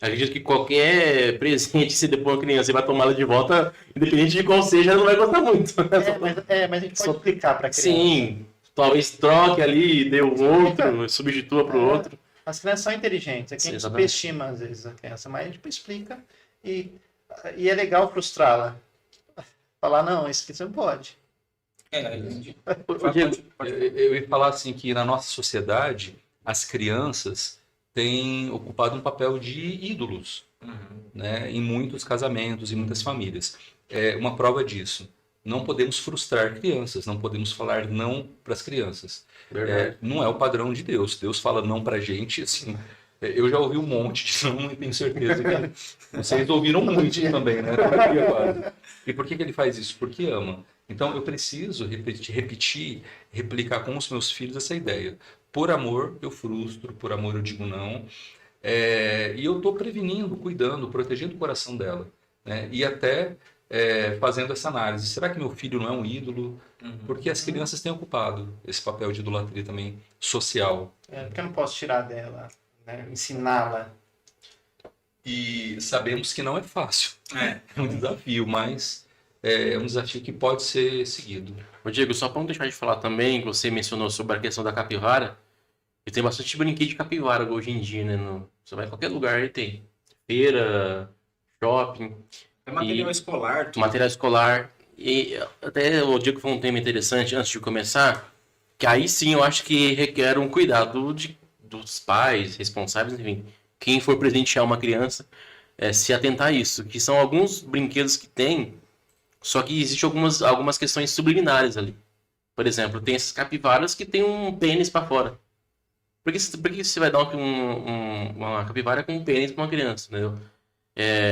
Acredito que qualquer presente que você der pra uma criança e vai tomá-la de volta, independente de qual seja, ela não vai gostar muito. Mas a gente pode explicar para criança. Sim, talvez troque ali, dê o outro, substitua pro outro. As crianças são inteligentes, aqui a gente subestima às vezes a criança, mas a gente explica e é legal frustrá-la. Falar, não, isso aqui você não pode. Eu ia falar assim que na nossa sociedade as crianças têm ocupado um papel de ídolos, né, em muitos casamentos, em muitas famílias. Uma prova disso. Não podemos frustrar crianças, não podemos falar não para as crianças. Não é o padrão de Deus. Deus fala não para a gente, assim. Eu já ouvi um monte de não e tenho certeza que vocês ouviram muito também, né? E por que ele faz isso? Porque ama. Então eu preciso repetir, replicar com os meus filhos essa ideia. Por amor eu frustro, por amor eu digo não. E eu estou prevenindo, cuidando, protegendo o coração dela, né? E até fazendo essa análise. Será que meu filho não é um ídolo? Porque as crianças têm ocupado esse papel de idolatria também social. Porque eu não posso tirar dela, né? Ensiná-la. E sabemos que não é fácil. É um desafio, mas é um desafio que pode ser seguido. Ô Diego, só para não deixar de falar também, que você mencionou sobre a questão da capivara, e tem bastante brinquedo de capivara hoje em dia, né? Você vai em qualquer lugar e tem. Feira, shopping. É material escolar. Tudo. Material escolar. E até o Diego falou um tema interessante antes de começar, que aí sim eu acho que requer um cuidado dos pais, responsáveis, enfim, quem for presentear uma criança, se atentar a isso, que são alguns brinquedos que tem, só que existem algumas questões subliminares ali. Por exemplo, tem essas capivaras que tem um pênis para fora. Por que você vai dar uma capivara com um pênis para uma criança, entendeu?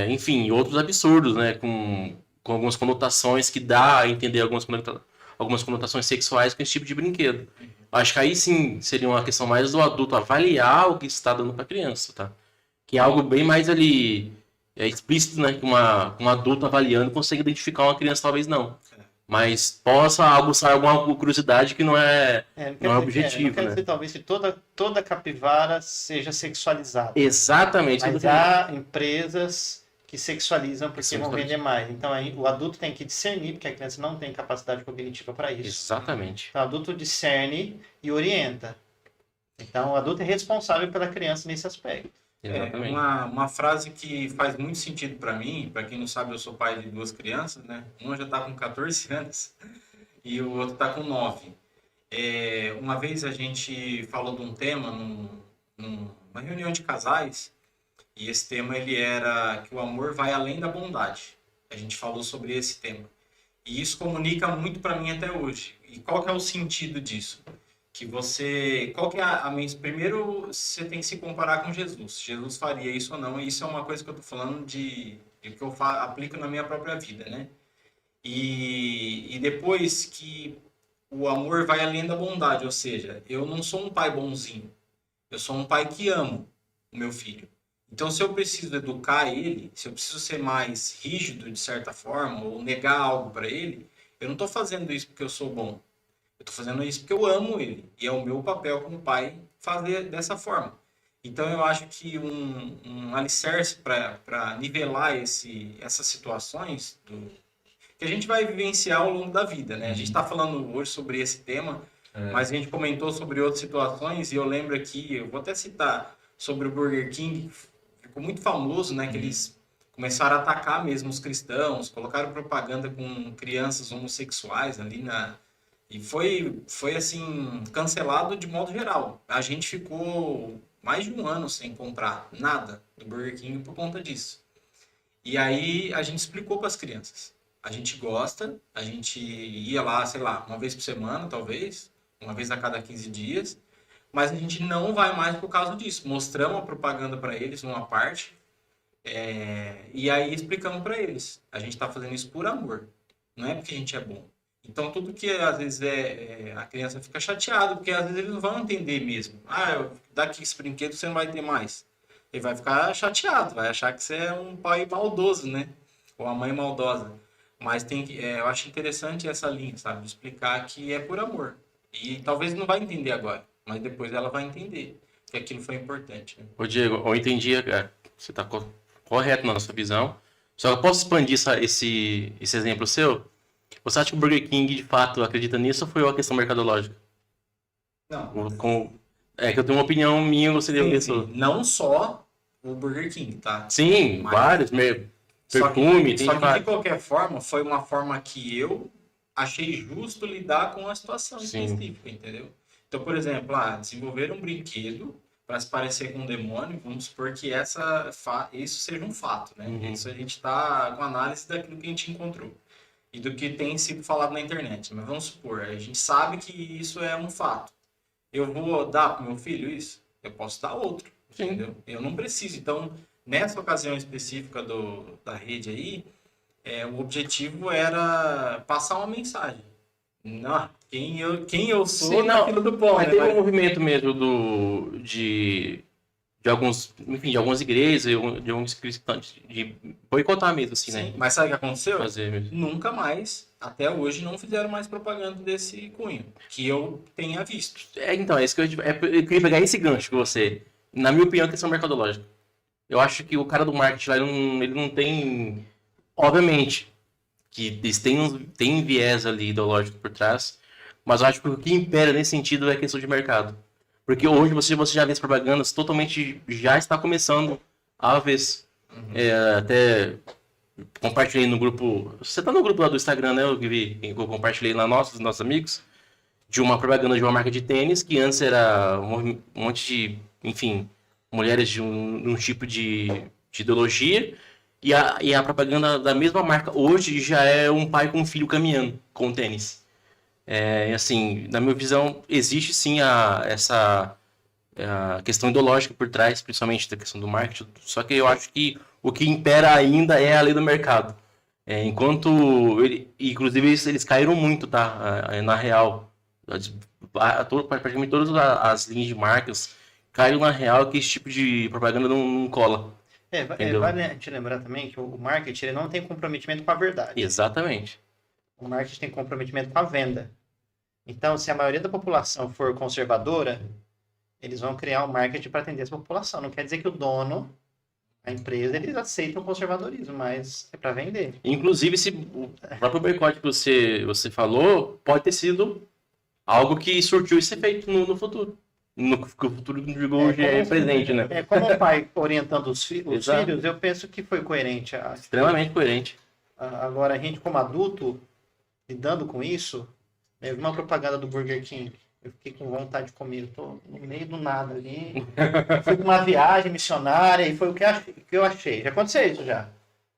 Enfim, outros absurdos, né? Com algumas conotações que dá a entender algumas conotações sexuais com esse tipo de brinquedo. Acho que aí sim seria uma questão mais do adulto avaliar o que está dando para a criança, tá? Que é algo bem mais ali explícito, né? Que um adulto avaliando consegue identificar uma criança, talvez não. Mas possa aguçar alguma curiosidade que não é objetivo, não quer dizer, talvez, que toda capivara seja sexualizada. Exatamente. Mas há empresas que sexualizam porque vão vender mais. Então aí, o adulto tem que discernir, porque a criança não tem capacidade cognitiva para isso. Exatamente. Então, o adulto discerne e orienta. Então o adulto é responsável pela criança nesse aspecto. Uma frase que faz muito sentido para mim, para quem não sabe, eu sou pai de 2 crianças, né? Uma já está com 14 anos e o outro está com 9. Uma vez a gente falou de um tema numa reunião de casais, e esse tema ele era que o amor vai além da bondade. A gente falou sobre esse tema. E isso comunica muito para mim até hoje. E qual que é o sentido disso? Que qual que é primeiro você tem que se comparar com Jesus. Jesus faria isso ou não? E isso é uma coisa que eu tô falando de que eu aplico na minha própria vida, né? E depois que o amor vai além da bondade, ou seja, eu não sou um pai bonzinho. Eu sou um pai que amo o meu filho. Então, se eu preciso educar ele, se eu preciso ser mais rígido de certa forma ou negar algo para ele, Eu não tô fazendo isso porque eu sou bom. Eu tô fazendo isso porque eu amo ele. E é o meu papel como pai fazer dessa forma. Então eu acho que um alicerce para nivelar essas situações que a gente vai vivenciar ao longo da vida, né? A gente está falando hoje sobre esse tema, mas a gente comentou sobre outras situações e eu lembro aqui, eu vou até citar sobre o Burger King, que ficou muito famoso, né? Que eles começaram a atacar mesmo os cristãos, colocaram propaganda com crianças homossexuais ali e foi assim, cancelado de modo geral. A gente ficou mais de um ano sem comprar nada do Burger King por conta disso. E aí a gente explicou para as crianças. A gente gosta, a gente ia lá, sei lá, uma vez por semana, talvez, uma vez a cada 15 dias, mas a gente não vai mais por causa disso. Mostramos a propaganda para eles numa parte, e aí explicamos para eles. A gente está fazendo isso por amor, não é porque a gente é bom. Então, tudo que às vezes a criança fica chateada, porque às vezes eles não vão entender mesmo. Daqui esse brinquedo você não vai ter mais. Ele vai ficar chateado, vai achar que você é um pai maldoso, né? Ou uma mãe maldosa. Mas eu acho interessante essa linha, sabe? De explicar que é por amor. E talvez não vai entender agora, mas depois ela vai entender que aquilo foi importante. Né? Ô Diego, eu entendi, você está correto na nossa visão. Só que eu posso expandir esse exemplo seu? Você acha que o Burger King, de fato, acredita nisso ou foi uma questão mercadológica? Não. É que eu tenho uma opinião minha, eu gostaria de Sim. Não só o Burger King, tá? Sim, Mas- vários, perfume, tem Só que de vários. qualquer forma, foi uma forma que eu achei justo lidar com a situação Sim. específica, entendeu? Então, por exemplo, desenvolver um brinquedo para se parecer com um demônio, vamos supor que isso seja um fato, né? Uhum. Isso a gente está com análise daquilo que a gente encontrou e do que tem sido falado na internet. Mas vamos supor, a gente sabe que isso é um fato. Eu vou dar para meu filho isso? Eu posso dar outro, Sim. entendeu? Eu não preciso. Então, nessa ocasião específica da rede aí, o objetivo era passar uma mensagem. Não, quem eu sou Sim, não, naquilo do pão, Mas né? teve um movimento mesmo de alguns, enfim, de algumas igrejas, de alguns cristãos, de boicotar mesmo, assim, Sim, né? mas sabe o que aconteceu? Fazer mesmo. Nunca mais, até hoje, não fizeram mais propaganda desse cunho, que eu tenha visto. Então, é isso que eu queria pegar esse gancho com você. Na minha opinião, é questão mercadológica. Eu acho que o cara do marketing lá, ele não tem... Obviamente, que eles têm viés ali ideológico por trás, mas eu acho que o que impera nesse sentido é a questão de mercado. Porque hoje você já vê as propagandas totalmente... Já está começando a ver. Até compartilhei no grupo... Você tá no grupo lá do Instagram, né? Eu compartilhei lá dos nossos amigos, de uma propaganda de uma marca de tênis, que antes era um monte de... Enfim, mulheres de um tipo de ideologia, e a propaganda da mesma marca hoje já é um pai com um filho caminhando com o tênis. Assim, na minha visão, existe sim essa questão ideológica por trás, principalmente da questão do marketing, só que eu acho que o que impera ainda é a lei do mercado. Inclusive, eles caíram muito, tá? Na real. Praticamente todas as linhas de marcas caíram na real que esse tipo de propaganda não cola. Entendeu? Vale a gente lembrar também que o marketing ele não tem comprometimento com a verdade. Exatamente. O marketing tem comprometimento com a venda. Então, se a maioria da população for conservadora, eles vão criar um marketing para atender essa população. Não quer dizer que o dono, a empresa, eles aceitam o conservadorismo, mas é para vender. Inclusive, o próprio boicote que você falou pode ter sido algo que surtiu esse efeito no futuro. Que o futuro, digo, hoje é presente, né? Como o pai orientando os Exato. filhos, eu penso que foi coerente. Extremamente coerente. Agora, a gente como adulto, lidando com isso, eu vi uma propaganda do Burger King, eu fiquei com vontade de comer, eu tô no meio do nada ali, fui pra uma viagem missionária e foi o que eu achei. Já aconteceu isso já.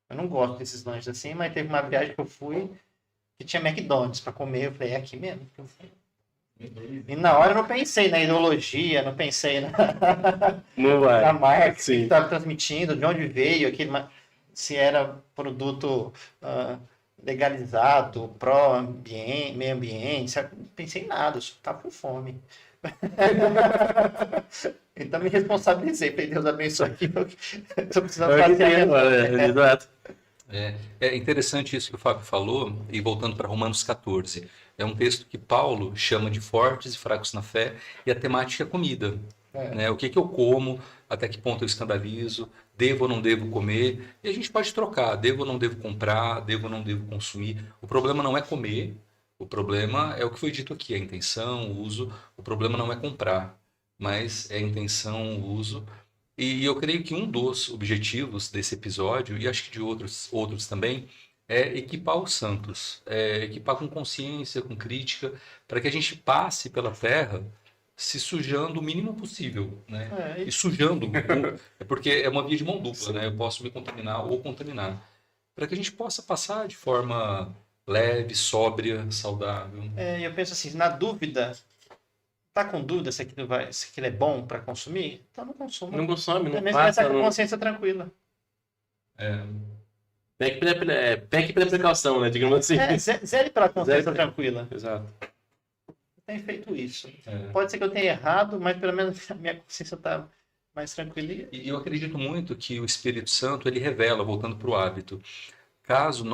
Eu não gosto desses lanches assim, mas teve uma viagem que eu fui que tinha McDonald's para comer, eu falei, é aqui mesmo? E na hora eu não pensei na ideologia, não pensei Não vai. na marca que Sim. estava transmitindo, de onde veio aquele, se era produto legalizado, meio ambiente, não pensei em nada, eu só estava com fome. Então me responsabilizei, falei, Deus abençoe aqui, eu tô precisando fazer. Exato. É interessante isso que o Fábio falou, e voltando para Romanos 14. É um texto que Paulo chama de fortes e fracos na fé, e a temática é comida. Né? O que que eu como, até que ponto eu escandalizo, devo ou não devo comer, e a gente pode trocar, devo ou não devo comprar, devo ou não devo consumir. O problema não é comer, o problema é o que foi dito aqui, a intenção, o uso. O problema não é comprar, mas é a intenção, o uso. E eu creio que um dos objetivos desse episódio, e acho que de outros também, é equipar os santos, equipar com consciência, com crítica, para que a gente passe pela terra se sujando o mínimo possível, né? É, E sujando, é porque é uma via de mão dupla, né? Eu posso me contaminar ou contaminar, para que a gente possa passar de forma leve, sóbria, saudável. eu penso assim, na dúvida, tá com dúvida se aquilo é bom para consumir? Então não consuma. Não consome, não Também você vai estar passa. com a Não... consciência tranquila. É, Peque pela precaução, né? Digamos assim. Zere pela consciência Zere- tranquila. Exato. Eu tenho feito isso. é. Pode ser que eu tenha errado, mas pelo menos a minha consciência está mais tranquila. E eu acredito muito que o Espírito Santo ele revela, voltando para o hábito. Caso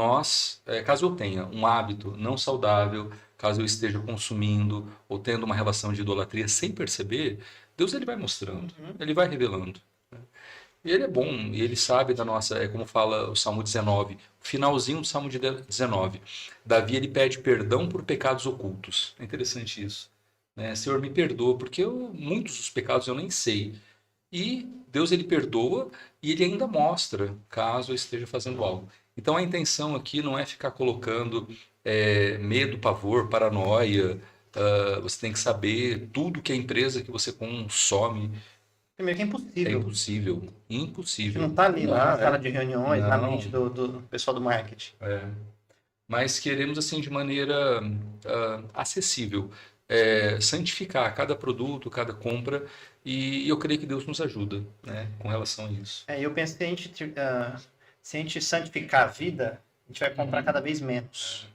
eu tenha um hábito não saudável, caso eu esteja consumindo ou tendo uma relação de idolatria sem perceber, Deus ele vai mostrando, ele vai revelando. E ele é bom, e ele sabe da nossa, é como fala o Salmo 19, o finalzinho do Salmo 19. Davi ele pede perdão por pecados ocultos. É interessante isso. Né? Senhor, me perdoa, porque muitos dos pecados eu nem sei. E Deus ele perdoa e ele ainda mostra caso eu esteja fazendo algo. Então a intenção aqui não é ficar colocando medo, pavor, paranoia. Você tem que saber tudo que a empresa que você consome Primeiro que é é impossível. impossível. Você Impossível. não está ali na Não, sala de reuniões, na Não. mente do pessoal do marketing. Mas queremos assim de maneira acessível santificar cada produto, cada compra e eu creio que Deus nos ajuda, né, com relação a isso. Eu penso que se a gente santificar a vida, a gente vai comprar cada vez menos.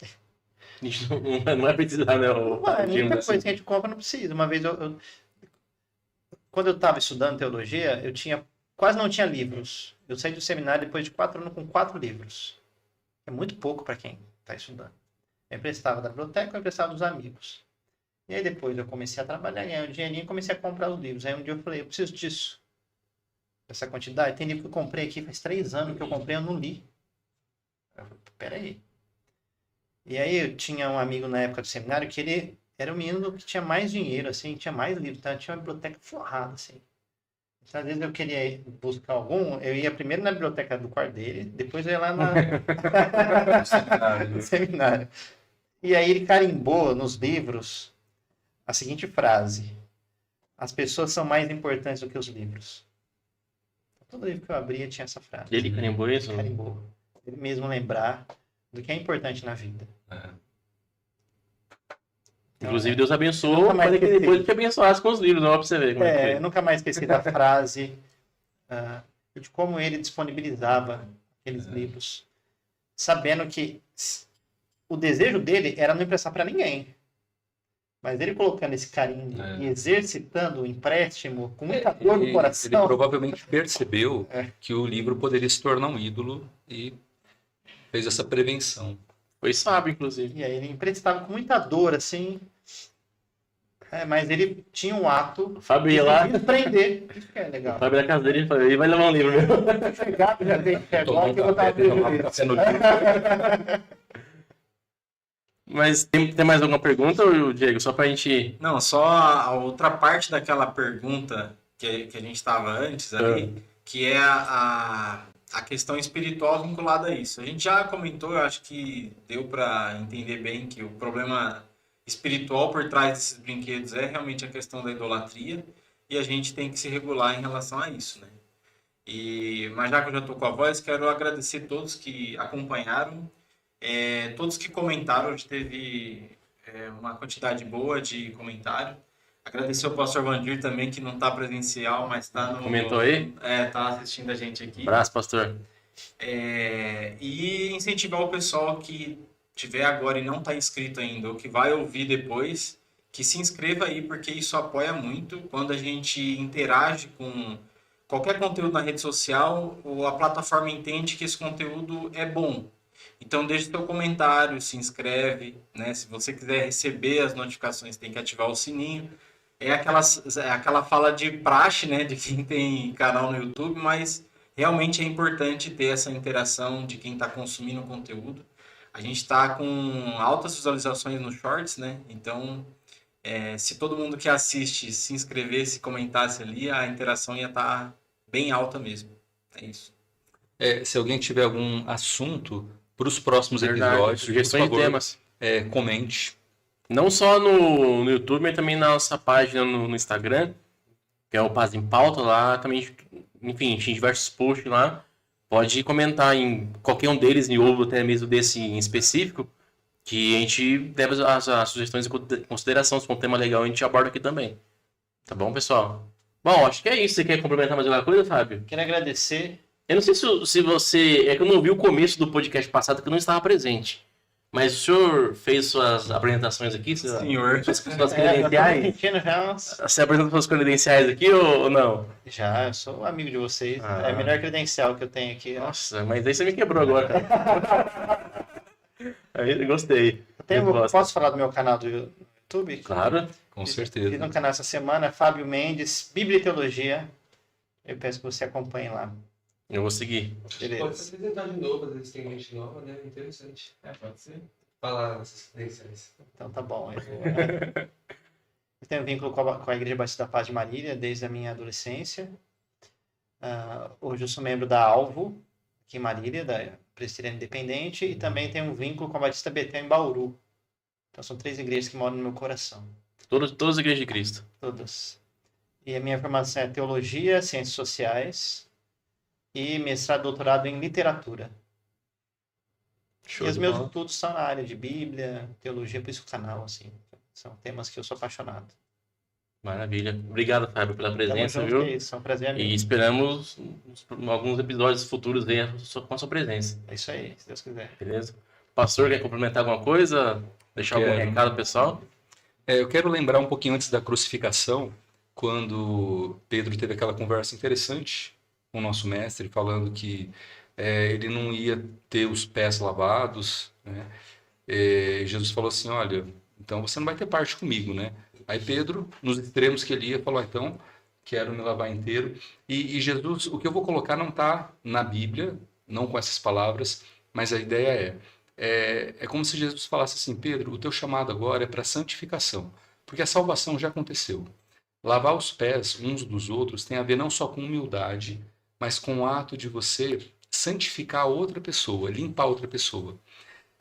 A gente não vai precisar, né? Muita coisa que a gente compra não precisa. Uma vez, quando eu estava estudando teologia, quase não tinha livros. Eu saí do seminário depois de 4 anos com 4 livros. É muito pouco para quem está estudando. Eu emprestava da biblioteca, eu emprestava dos amigos. E aí depois eu comecei a trabalhar, ganhar um dinheirinho e comecei a comprar os livros. Aí um dia eu falei, eu preciso disso. Essa quantidade. Tem livro que eu comprei aqui faz 3 anos que eu comprei e eu não li. Eu falei, peraí. E aí eu tinha um amigo na época do seminário que ele era o menino que tinha mais dinheiro, assim, tinha mais livros, então tinha uma biblioteca forrada, assim. Então, às vezes eu queria buscar algum, eu ia primeiro na biblioteca do quarto dele, depois eu ia lá no seminário. E aí ele carimbou nos livros a seguinte frase: as pessoas são mais importantes do que os livros. Todo livro que eu abria tinha essa frase. Ele carimbou isso? Carimbou. Ele mesmo lembrar do que é importante na vida. Inclusive, Deus abençoou Nunca mais para que esqueci. depois te abençoasse com os livros, não, pra você ver como é que Eu foi. nunca mais esqueci da frase de como ele disponibilizava aqueles livros, sabendo que o desejo dele era não emprestar para ninguém. Mas ele colocando esse carinho e exercitando o empréstimo com muita dor no Ele coração. provavelmente percebeu que o livro poderia se tornar um ídolo e fez essa prevenção. Foi sábio, inclusive. E aí ele emprestava com muita dor, assim. Mas ele tinha um ato O Fábio ia lá, de prender. Isso que é legal. o Fábio da casa dele e falou, ele vai levar um livro, meu. Chegar, já tem que Tomar pegar, que eu vou estar tomar um café no livro. Mas tem mais alguma pergunta, ô, Diego? Só pra gente... Não, só a outra parte daquela pergunta que a gente estava antes ali, que é a questão espiritual vinculada a isso. A gente já comentou, eu acho que deu para entender bem que o problema espiritual por trás desses brinquedos é realmente a questão da idolatria e a gente tem que se regular em relação a isso, né? Mas já que eu já estou com a voz, quero agradecer todos que acompanharam, todos que comentaram. A gente teve uma quantidade boa de comentário. Agradecer ao pastor Vandir também, que não está presencial, mas está no... Comentou aí? Está assistindo a gente aqui. Abraço, pastor. E incentivar o pessoal que tiver agora e não está inscrito ainda, ou que vai ouvir depois, que se inscreva aí, porque isso apoia muito quando a gente interage com qualquer conteúdo na rede social, a plataforma entende que esse conteúdo é bom. Então deixe seu comentário, se inscreve, né? Se você quiser receber as notificações, tem que ativar o sininho. É aquela fala de praxe, né? De quem tem canal no YouTube, mas realmente é importante ter essa interação de quem está consumindo o conteúdo. A gente está com altas visualizações nos shorts, né? Então, se todo mundo que assiste se inscrevesse, comentasse ali, a interação ia estar bem alta mesmo. É isso. Se alguém tiver algum assunto para os próximos Verdade. episódios, Sugestões por favor, de temas. comente. Não só no YouTube, mas também na nossa página no Instagram, que é o Paz em Pauta. Lá também, enfim, tem diversos posts lá. Pode comentar em qualquer um deles, ou até mesmo desse em específico, que a gente leva as sugestões em consideração. Se for um tema legal, a gente aborda aqui também. Tá bom, pessoal? Bom, acho que é isso. Você quer complementar mais alguma coisa, Fábio? Quero agradecer. Eu não sei se você... É que eu não vi o começo do podcast passado, que eu não estava presente. Mas o senhor fez suas apresentações aqui? Senhor. Suas Eu tô credenciais? sentindo já umas... Você apresentou suas credenciais aqui ou não? Já, eu sou amigo de vocês. Ah. É a melhor credencial que eu tenho aqui. Ó. Nossa, mas aí você me quebrou agora, cara. Aí, gostei. Posso falar do meu canal do YouTube? Claro. Com Fiz certeza. um canal essa semana, Fábio Mendes, Bíblia e Teologia. Eu peço que você acompanhe lá. Eu vou seguir. Pode Beleza. se apresentar de novo, às vezes tem gente nova, né? Interessante. Pode ser. Falar essas credenciais. Então tá bom. Eu tenho vínculo com a Igreja Batista da Paz de Marília desde a minha adolescência. Hoje eu sou membro da Alvo, aqui em Marília, da Presbiteriana Independente, e também tenho um vínculo com a Batista Betel em Bauru. Então são 3 igrejas que moram no meu coração. Todas as igrejas de Cristo. Todas. E a minha formação é Teologia, Ciências Sociais e mestrado e doutorado em Literatura. Show E os de meus bola. estudos são na área de Bíblia, Teologia, por isso o canal, assim. São temas que eu sou apaixonado. Maravilha. Obrigado, Fábio, pela Tamo presença, junto, viu? é isso. É um prazer, E amigo. esperamos alguns episódios futuros aí com a sua presença. É isso aí, se Deus quiser. Beleza? Pastor, quer complementar alguma coisa? Deixar algum Quero. recado, pessoal? Eu quero lembrar um pouquinho antes da crucificação, quando Pedro teve aquela conversa interessante com o nosso mestre, falando que ele não ia ter os pés lavados, né? Jesus falou assim, olha, então você não vai ter parte comigo, né? Aí Pedro, nos extremos que ele ia, falou, então, quero me lavar inteiro. E Jesus, o que eu vou colocar não está na Bíblia, não com essas palavras, mas a ideia é como se Jesus falasse assim, Pedro, o teu chamado agora é para santificação, porque a salvação já aconteceu. Lavar os pés uns dos outros tem a ver não só com humildade, mas com o ato de você santificar outra pessoa, limpar outra pessoa.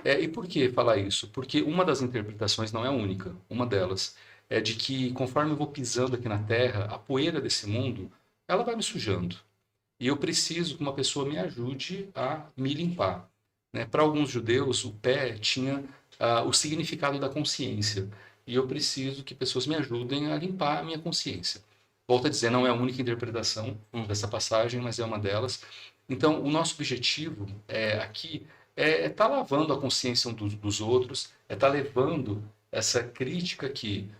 E por que falar isso? Porque uma das interpretações não é única, uma delas é de que conforme eu vou pisando aqui na terra, a poeira desse mundo, ela vai me sujando. E eu preciso que uma pessoa me ajude a me limpar. Né? Para alguns judeus, o pé tinha o significado da consciência. E eu preciso que pessoas me ajudem a limpar a minha consciência. Volto a dizer, não é a única interpretação dessa passagem, mas é uma delas. Então, o nosso objetivo aqui é estar lavando a consciência dos outros, é estar levando essa crítica que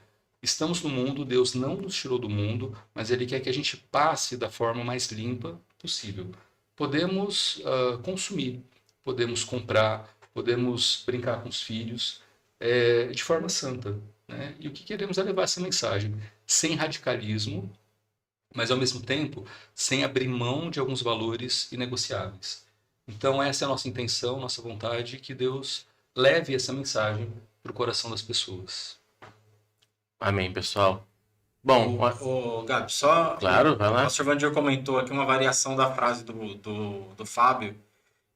estamos no mundo, Deus não nos tirou do mundo, mas Ele quer que a gente passe da forma mais limpa possível. Podemos consumir, podemos comprar, podemos brincar com os filhos de forma santa. Né? E o que queremos é levar essa mensagem sem radicalismo, mas ao mesmo tempo sem abrir mão de alguns valores inegociáveis. Então essa é a nossa intenção, nossa vontade, que Deus leve essa mensagem para o coração das pessoas. Amém, pessoal. Bom, Ô, Gabi, só... claro, vai O lá. pastor Vandir comentou aqui uma variação da frase do Fábio,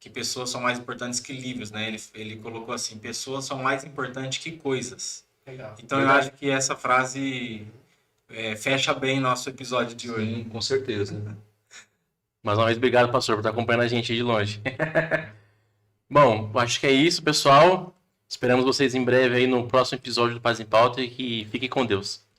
que pessoas são mais importantes que livros, né? Ele colocou assim, pessoas são mais importantes que coisas. Legal. Então eu acho que essa frase fecha bem nosso episódio de hoje. Sim, com certeza. Mais uma vez, obrigado, pastor, por estar acompanhando a gente aí de longe. Bom, acho que é isso, pessoal. Esperamos vocês em breve aí no próximo episódio do Paz em Pauta e que fiquem com Deus.